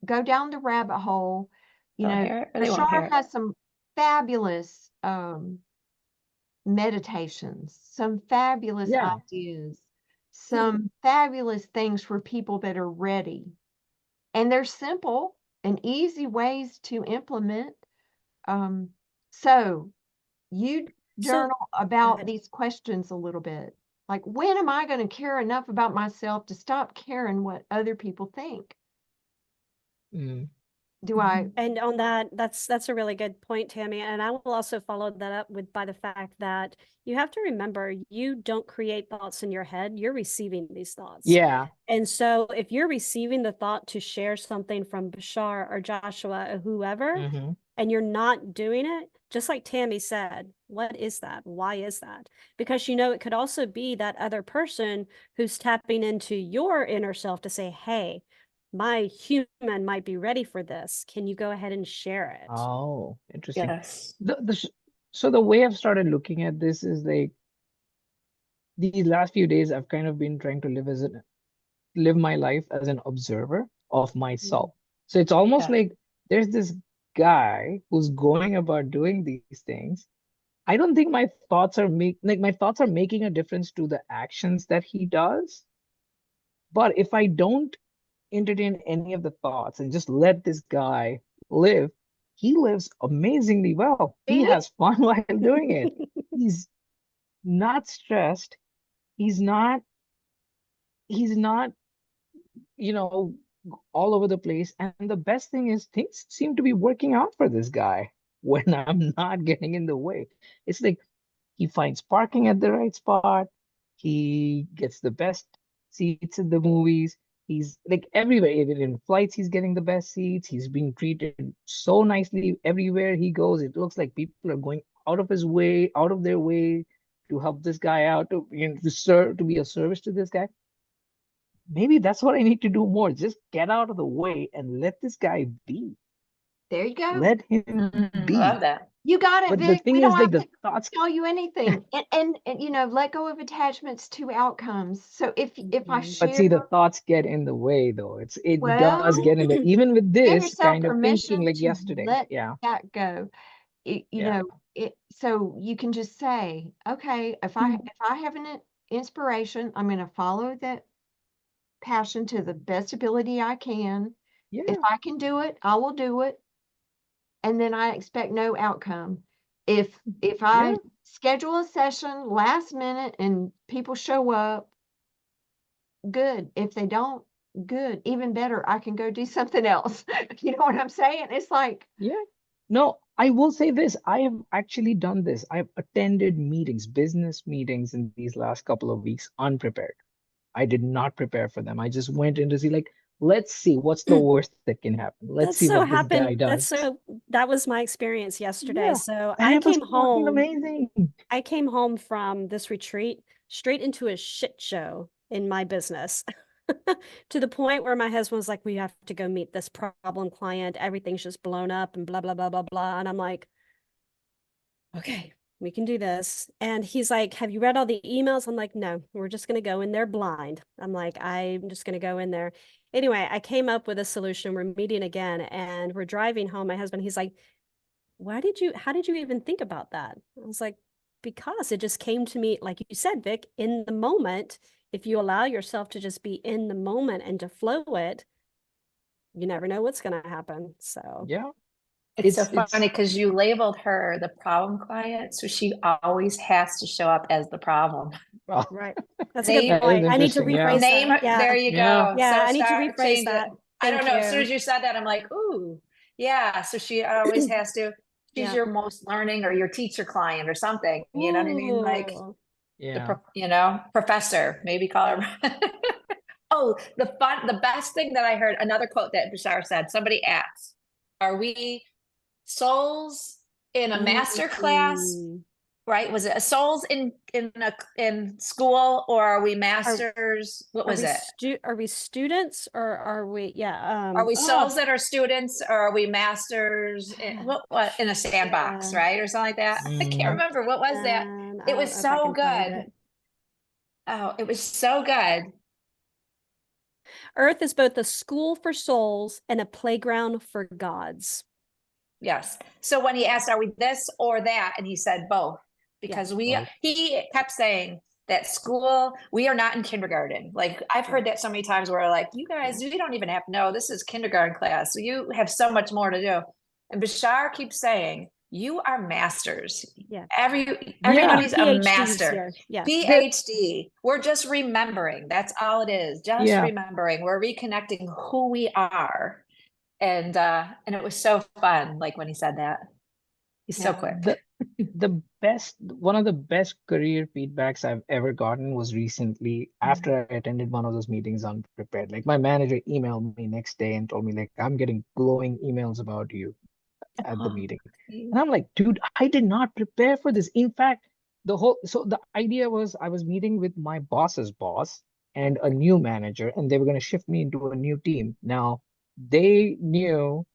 go down the rabbit hole. They'll hear it or they won't hear Bashar it. has some fabulous meditations, some fabulous Yeah. ideas, some fabulous things for people that are ready. And they're simple and easy ways to implement. So you So journal go about ahead. these questions a little bit. Like, when am I going to care enough about myself to stop caring what other people think? Mm. Do I? And on that, that's a really good point, Tammy. And I will also follow that up with by the fact that you have to remember you don't create thoughts in your head, you're receiving these thoughts. Yeah. And so if you're receiving the thought to share something from Bashar or Joshua or whoever, Mm-hmm. and you're not doing it, just like Tammy said, what is that? Why is that? Because it could also be that other person who's tapping into your inner self to say, hey, my human might be ready for this. Can you go ahead and share it? Oh, interesting. Yes. So the way I've started looking at this is like these last few days I've kind of been trying to live my life as an observer of myself. So it's almost Yeah. like there's this guy who's going about doing these things. I don't think my thoughts are making a difference to the actions that he does. But if I don't entertain any of the thoughts and just let this guy live, he lives amazingly well. He See? has fun while doing it. He's not stressed. He's not, he's not, you know, all over the place. And the best thing is things seem to be working out for this guy when I'm not getting in the way. It's like he finds parking at the right spot. He gets the best seats at the movies. He's like everywhere, even in flights, he's getting the best seats. He's being treated so nicely everywhere he goes. It looks like people are going out of their way to help this guy out, to serve, to be a service to this guy. Maybe that's what I need to do more. Just get out of the way and let this guy be. There you go. Let him Love be. that. You got it, But the Vic. thing We don't is, like have the to thoughts, tell you anything. And let go of attachments to outcomes. So if I but share, see, the thoughts get in the way, though. It does well, get in the, even with give this yourself kind of thinking, permission like to yesterday. let Yeah, that go. yeah. So you can just say, okay, if I have an inspiration, I'm going to follow that passion to the best ability I can. If Yeah. I can do it, I will do it. and then I expect no outcome. If I Yeah. schedule a session last minute and people show up, good. If they don't, good. Even better, I can go do something else. You know what I'm saying? It's like, Yeah. No, I will say this. I have actually done this. I've attended meetings, business meetings in these last couple of weeks unprepared. I did not prepare for them. I just went in to see, like, let's see what's the worst that can happen. Let's That's see so what this guy happened. does. That was my experience yesterday. Yeah. So And it was fucking amazing. I came home from this retreat straight into a shit show in my business. To the point where my husband was like, we have to go meet this problem client. Everything's just blown up and blah, blah, blah, blah, blah. And I'm like, okay, we can do this. And he's like, have you read all the emails? I'm like, no, we're just going to go in there blind. I'm like, I'm just going to go in there. Anyway, I came up with a solution. We're meeting again and we're driving home. My husband, he's like, how did you even think about that? I was like, because it just came to me, like you said, Vic, in the moment. If you allow yourself to just be in the moment and to flow it, you never know what's going to happen. So Yeah. It's so It's funny because you labeled her the problem client, so she always has to show up as the problem. well, right. That's a good Name, that is point. I need to interesting. Yeah. rephrase name, that. Yeah. there you Yeah. go. Yeah, So I need to start, rephrase change it. that. I don't Thank know. As soon you. as you said that, I'm like, ooh, yeah. So she always has to, she's Yeah. your most learning or your teacher client or something. You know what I mean? Like Ooh. Yeah. professor, maybe call her. Oh, the best thing that I heard, another quote that Bashar said, somebody asked, are we souls in a master class, Mm. right? Was it a souls in school, or are we Are, masters? What was it? are we students or are we, yeah. Are we Oh, souls that are students, or are we masters in what in a sandbox, yeah. right? Or something like that. I can't Mm. remember. What was that? And I It don't was know if I so can find good. it. Oh, it was so good. Earth is both a school for souls and a playground for gods. Yes. So when he asked, are we this or that? And he said both, because Both. he kept saying that school, we are not in kindergarten. Like I've heard that so many times where like, you guys, you don't even have to know, this is kindergarten class. So you have so much more to do. And Bashar keeps saying, you are masters. Yeah. Everybody's a PhDs master. here. Yeah. PhD. We're just remembering. That's all it is. Just Yeah. remembering. We're reconnecting who we are. And it was so fun, like when he said that. He's so Yeah. quick. One of the best career feedbacks I've ever gotten was recently after I attended one of those meetings unprepared. Like my manager emailed me next day and told me like, I'm getting glowing emails about you at the meeting. And I'm like, dude, I did not prepare for this. In fact, the idea was I was meeting with my boss's boss and a new manager, and they were going to shift me into a new team. Now, they knew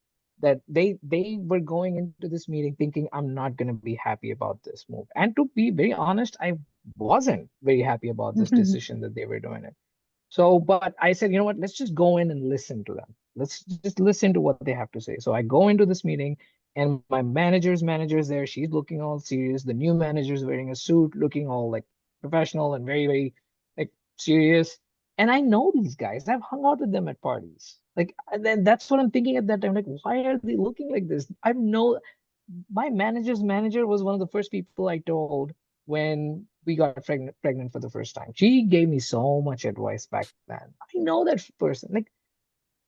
that they were going into this meeting thinking I'm not going to be happy about this move. And to be very honest, I wasn't very happy about this decision that they were doing it. So, but I said, you know what, let's just go in and listen to them. Let's just listen to what they have to say. So I go into this meeting and my manager's manager is there. She's looking all serious. The new manager is wearing a suit, looking all like professional and very, very like serious. And I know these guys. I've hung out with them at parties. Like, and then that's what I'm thinking at that time. Like, why are they looking like this? I know my manager's manager was one of the first people I told when we got pregnant for the first time. She gave me so much advice back then. I know that person. Like,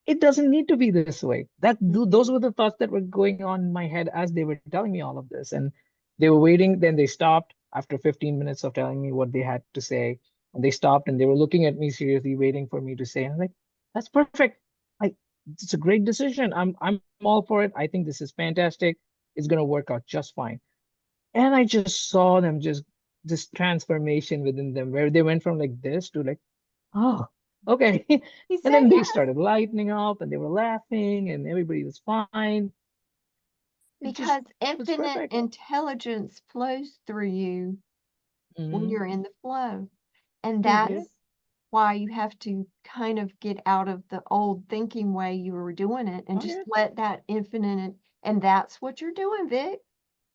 it doesn't need to be this way. Those were the thoughts that were going on in my head as they were telling me all of this. And they were waiting, then they stopped after 15 minutes of telling me what they had to say. And they stopped and they were looking at me seriously, waiting for me to say. And I'm like, that's perfect. Like, it's a great decision. I'm all for it. I think this is fantastic. It's gonna work out just fine. And I just saw them just this transformation within them where they went from like this to like, oh, okay. He And said then they yes started lightening up and they were laughing and everybody was fine. It just because was infinite perfect. intelligence flows through you when Mhm. you're in the flow. And Mhm. that's why you have to kind of get out of the old thinking way you were doing it and Oh, just yeah. let that infinite, and that's what you're doing, Vic.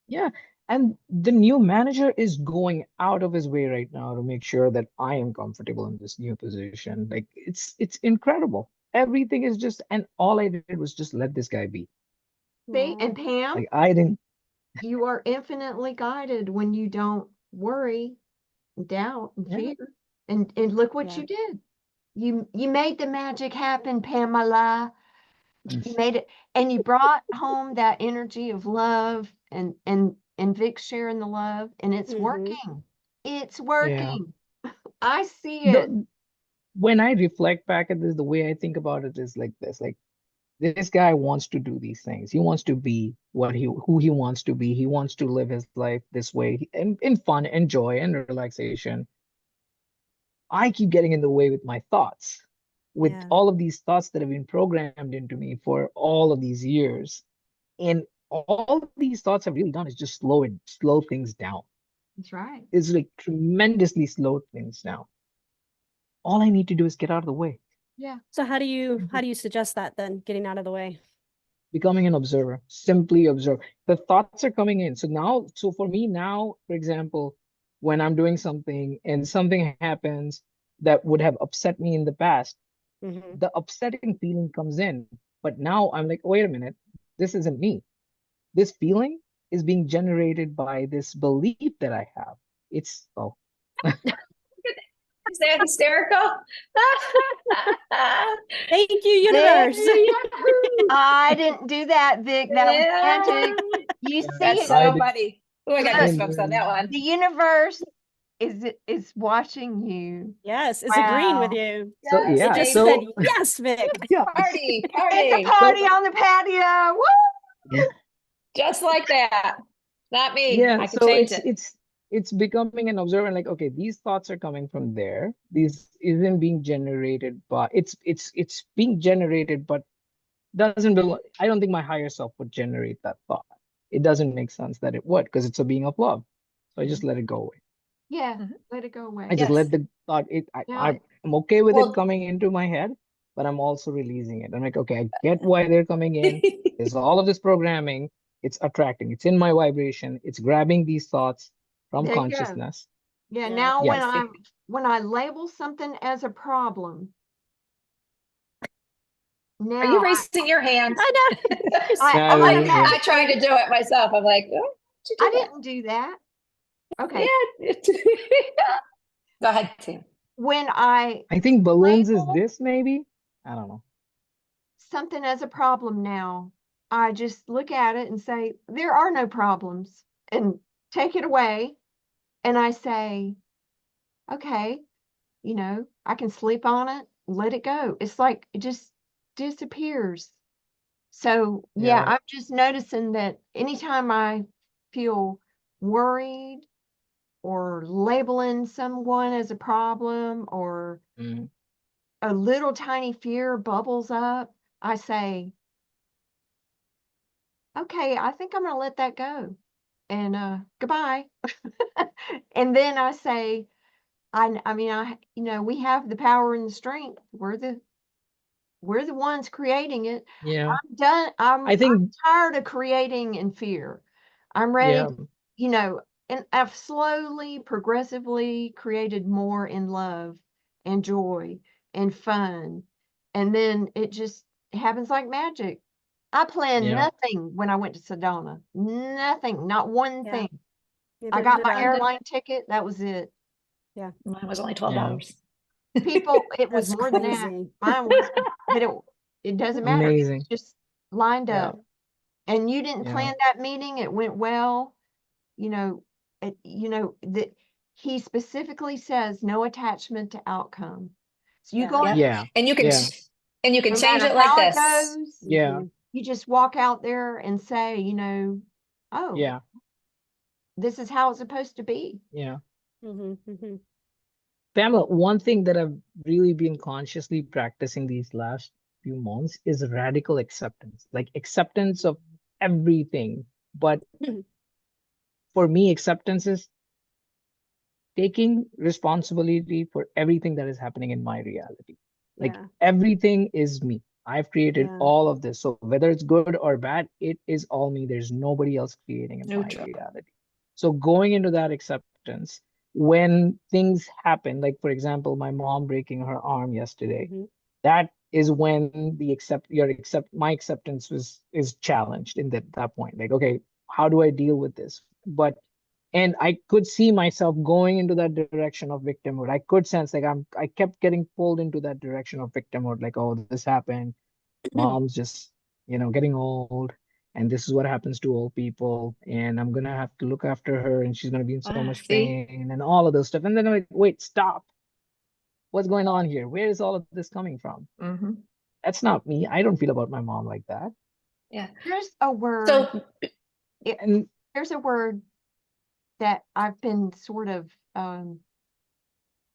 Yeah. And the new manager is going out of his way right now to make sure that I am comfortable in this new position. Like it's incredible. Everything is just, and all I did was just let this guy be. See, Aw. and Pam, Like I didn't. you are infinitely guided when you don't worry, doubt, and Yeah. fear. And look what Yeah. you did. You made the magic happen, Pamela. You made it, and you brought home that energy of love and Vic sharing the love, and it's Mhm. working. It's Yeah. working. I see it. When I reflect back at this, the way I think about it is like this: like this guy wants to do these things. He wants to be who he wants to be. He wants to live his life this way and in fun and joy and relaxation. I keep getting in the way with my thoughts, with Yeah. all of these thoughts that have been programmed into me for all of these years. And all these thoughts have really done is just slow things down. That's right. It's like tremendously slow things down. All I need to do is get out of the way. Yeah. So how do you suggest that then, getting out of the way? Becoming an observer, simply observe. The thoughts are coming in. So for me now, for example, when I'm doing something and something happens that would have upset me in the past, Mm-hmm. the upsetting feeling comes in. But now I'm like, wait a minute, this isn't me. This feeling is being generated by this belief that I have. It's Is that hysterical? Thank you, universe. I didn't do that, Vic. That was magic. You Yeah, see That's it. so funny. Oh, I got Look, goosebumps on that one. the universe is watching you. Yes, it's agreeing with Wow. you. so Yes, It yeah, just baby. said yes, Vic. yeah, Party, It's a party. party on the patio. Woo! yeah. Just like that. Not me. Yeah, I can so change it's it. it's becoming an observer, like, okay, these thoughts are coming from there. These isn't being generated by it's being generated, but doesn't belong. I don't think my higher self would generate that thought. It doesn't make sense that it would, because it's a being of love. So I just let it go away. Yeah, Mhm. let it go away. I just Yes. let the thought Now, I'm okay with Well- it coming into my head, but I'm also releasing it. I'm like, okay, I get why they're coming in. There's all of this programming. It's attracting. It's in my vibration. It's grabbing these thoughts from there you go. consciousness. Yeah, Yeah. now Yes. when I label something as a problem, Are you now raising your hand? I know. I, No, I, yeah. I tried to do it myself. I'm like, oh, did you do I that? didn't do that. Okay. Yeah. Go ahead, Tim. When I I think balloons is label this maybe. I don't know. something as a problem now, I just look at it and say, there are no problems, and take it away. And I say, okay, I can sleep on it, let it go. It's like it just disappears. So, yeah, Yeah. I'm just noticing that anytime I feel worried or labeling someone as a problem or Mm. a little tiny fear bubbles up, I say, okay, I think I'm going to let that go. And goodbye. And then I say, I mean, we have the power and the strength. We're the ones creating it. Yeah. I'm done. I'm I think tired of creating in fear. I'm ready, yeah. and I've slowly, progressively created more in love and joy and fun. And then it just happens like magic. I planned Yeah. nothing when I went to Sedona. Nothing, not one Yeah. thing. I Neither got did my I. airline ticket. That was it. Mine was only Yeah. $12. People, it was That's more than that. crazy. Mine was, but it doesn't matter. It Amazing. just lined Yeah. up. And you didn't Yeah. plan that meeting. It went well. That he specifically says no attachment to outcome. So you Yeah. go in, Yep. Yeah. And you can Yeah. change no matter it like how it this. goes, Yeah. Mhm. you just walk out there and say, oh, Yeah. this is how it's supposed to be. Yeah. Mhm. Mhm. Pamela, one thing that I've really been consciously practicing these last few months is radical acceptance, like acceptance of everything. But for me, acceptance is taking responsibility for everything that is happening in my reality. Like Yeah. everything is me. I've created Yeah. all of this. So whether it's good or bad, it is all me. There's nobody else creating in my Neutral. reality. So going into that acceptance, when things happen, like for example, my mom breaking her arm yesterday, Mhm. that is when my acceptance is challenged in that point. Like, okay, how do I deal with this? And I could see myself going into that direction of victimhood. I could sense like I kept getting pulled into that direction of victimhood. Like, oh, this happened. Mom's just, getting old, and this is what happens to old people, and I'm gonna have to look after her, and she's gonna be in so much See? pain, and all of those stuff. And then I'm like, wait, stop. What's going on here? Where is all of this coming from? Mm-hmm. That's not me. I don't feel about my mom like that. Yeah. There's a word. So And There's a word that I've been sort of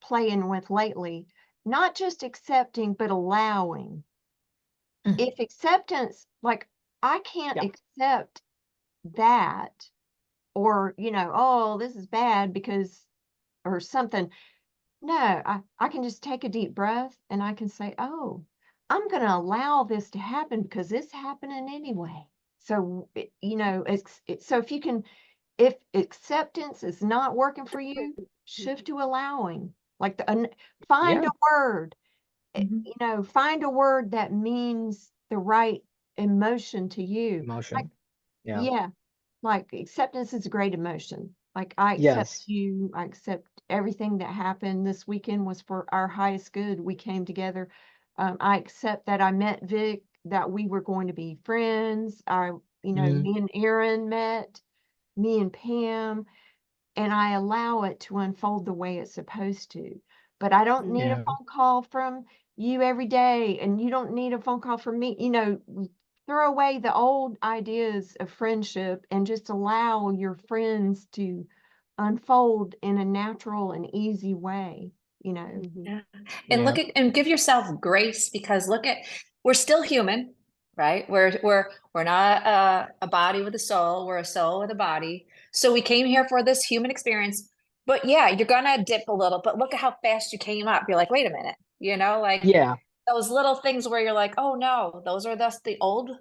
playing with lately. Not just accepting, but allowing. Mhm. If acceptance, like I can't Yeah. accept that, or oh, this is bad because, or something. No, I can just take a deep breath and I can say, oh, I'm going to allow this to happen because it's happening anyway. So, so if acceptance is not working for you, shift to allowing. Like find yeah, a word, Mhm. find a word that means the right emotion to you. Like, emotion. Yeah. yeah, like acceptance is a great emotion. Like I accept Yes. you, I accept everything that happened this weekend was for our highest good. We came together. I accept that I met Vic, that we were going to be friends. Mhm. Me and Erin met, me and Pam, and I allow it to unfold the way it's supposed to. But I don't need a Yeah. phone call from you every day, and you don't need a phone call from me. Throw away the old ideas of friendship and just allow your friends to unfold in a natural and easy way, Mhm. Yeah. And Yeah. and give yourself grace, because we're still human, right? We're not a body with a soul. We're a soul with a body. So we came here for this human experience. But yeah, you're gonna dip a little, but look at how fast you came up. You're like, wait a minute, like Yeah. those little things where you're like, oh no, those are the old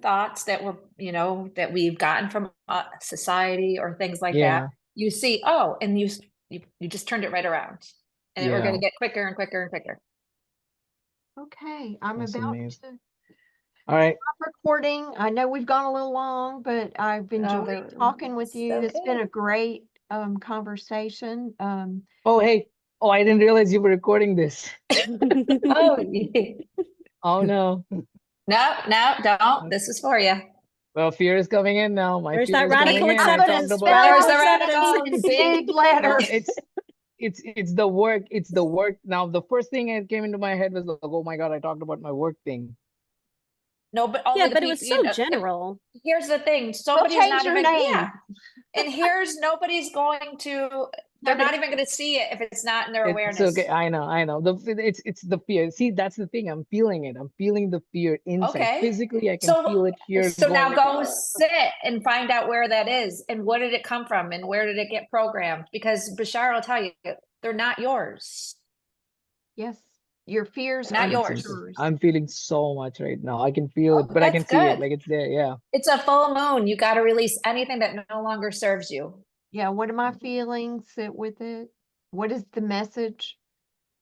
thoughts that that we've gotten from society or things like that. Yeah. You see, oh, and you just turned it right around, and we're going Yeah. to get quicker and quicker and quicker. Okay, I'm That's about amazing. to All right. stop recording. I know we've gone a little long, but I've Oh, enjoyed but talking with it's you. It's been okay. a great conversation. Oh, hey. Oh, I didn't realize you were recording this. Oh, yeah. Oh no. No, don't. This is for you. Well, fear is coming in now. My There's fear that is coming radical in. I talked acceptance. about There's Radical the acceptance. radical. See? Big letters. it's the work. It's the work. Now, the first thing that came into my head was like, oh my God, I talked about my work thing. No, but Yeah, only the but it was people. so general. Here's the thing: We'll somebody's change not your even. name. Yeah, and here's nobody's going to. They're not even going to see it if it's not in their It's okay. awareness. I know. I know. It's the fear. See, that's the thing. I'm feeling it. I'm feeling the fear inside. Okay. Physically, I can So feel it here so going now like, go sit and find out where that is and what did it come from and where did it get programmed? Because Bashar will tell you they're not yours. Yes, your fears Not are not it's yours. insane. yours. I'm feeling so much right now. I can feel it, Oh, but I that's can see it. good. Like it's there. Yeah. It's a full moon. You got to release anything that no longer serves you. Yeah, what am I feeling? Sit with it. What is the message?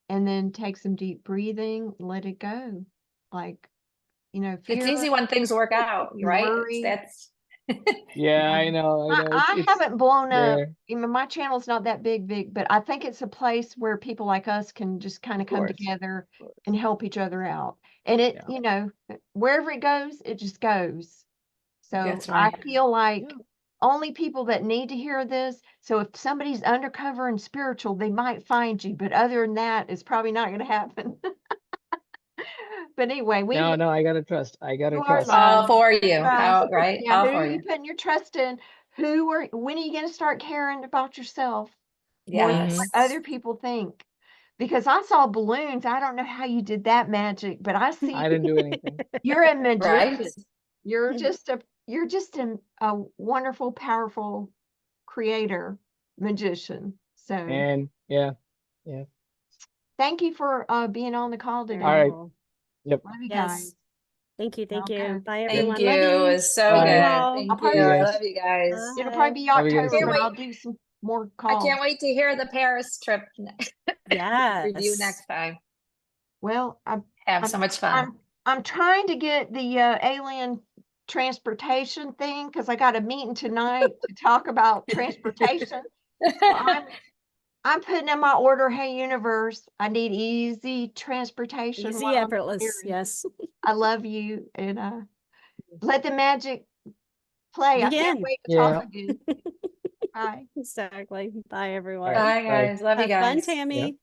And then take some deep breathing, let it go. Like, It's fear, easy when things work out, right? worry. That's Yeah, Yeah. I know. I know. I It's haven't blown up. there. My channel's not that big, but I think it's a place where people like us can just kind Of of come course. together Of course. and help each other out. And it, Yeah. wherever it goes, it just goes. So that's I right. feel like Yeah. only people that need to hear this. So if somebody's undercover and spiritual, they might find you. But other than that, it's probably not going to happen. But anyway, No, no, I gotta trust. I gotta you are trust. All loved. for you. Trust. How right? Yeah, All who for are you you. putting your trust in? When are you going to start caring about yourself more than Mm-hmm. what Yes. other people think? Because I saw balloons. I don't know how you did that magic, but I see I didn't do anything. you're a magician. Right? You're just a wonderful, powerful creator, magician. So And yeah, yeah. thank you for being on the call Very All today. right. cool. Yep. Love you guys. Yes. Thank you. Thank I'll you. go. Bye, Yep. Thank everyone. you. Love It you. was so Love you Bye. good. all. I'll Thank See you. you post. I guys. love you guys. It'll Bye. probably be Love you guys October Can't too. when wait. I'll do some more I calls. can't wait to hear the Paris trip review Yes. next time. Well, Have I'm so much fun. I'm trying to get the alien transportation thing because I got a meeting tonight to talk about transportation. So I'm putting in my order, hey universe, I need easy transportation Easy, while I'm effortless. here. Yes. I love you, and let the magic play. I can't Begin. wait to Yeah. talk again. Bye. Exactly. Bye, All everyone. right. Bye, guys. Love you Have fun, guys. Tammy.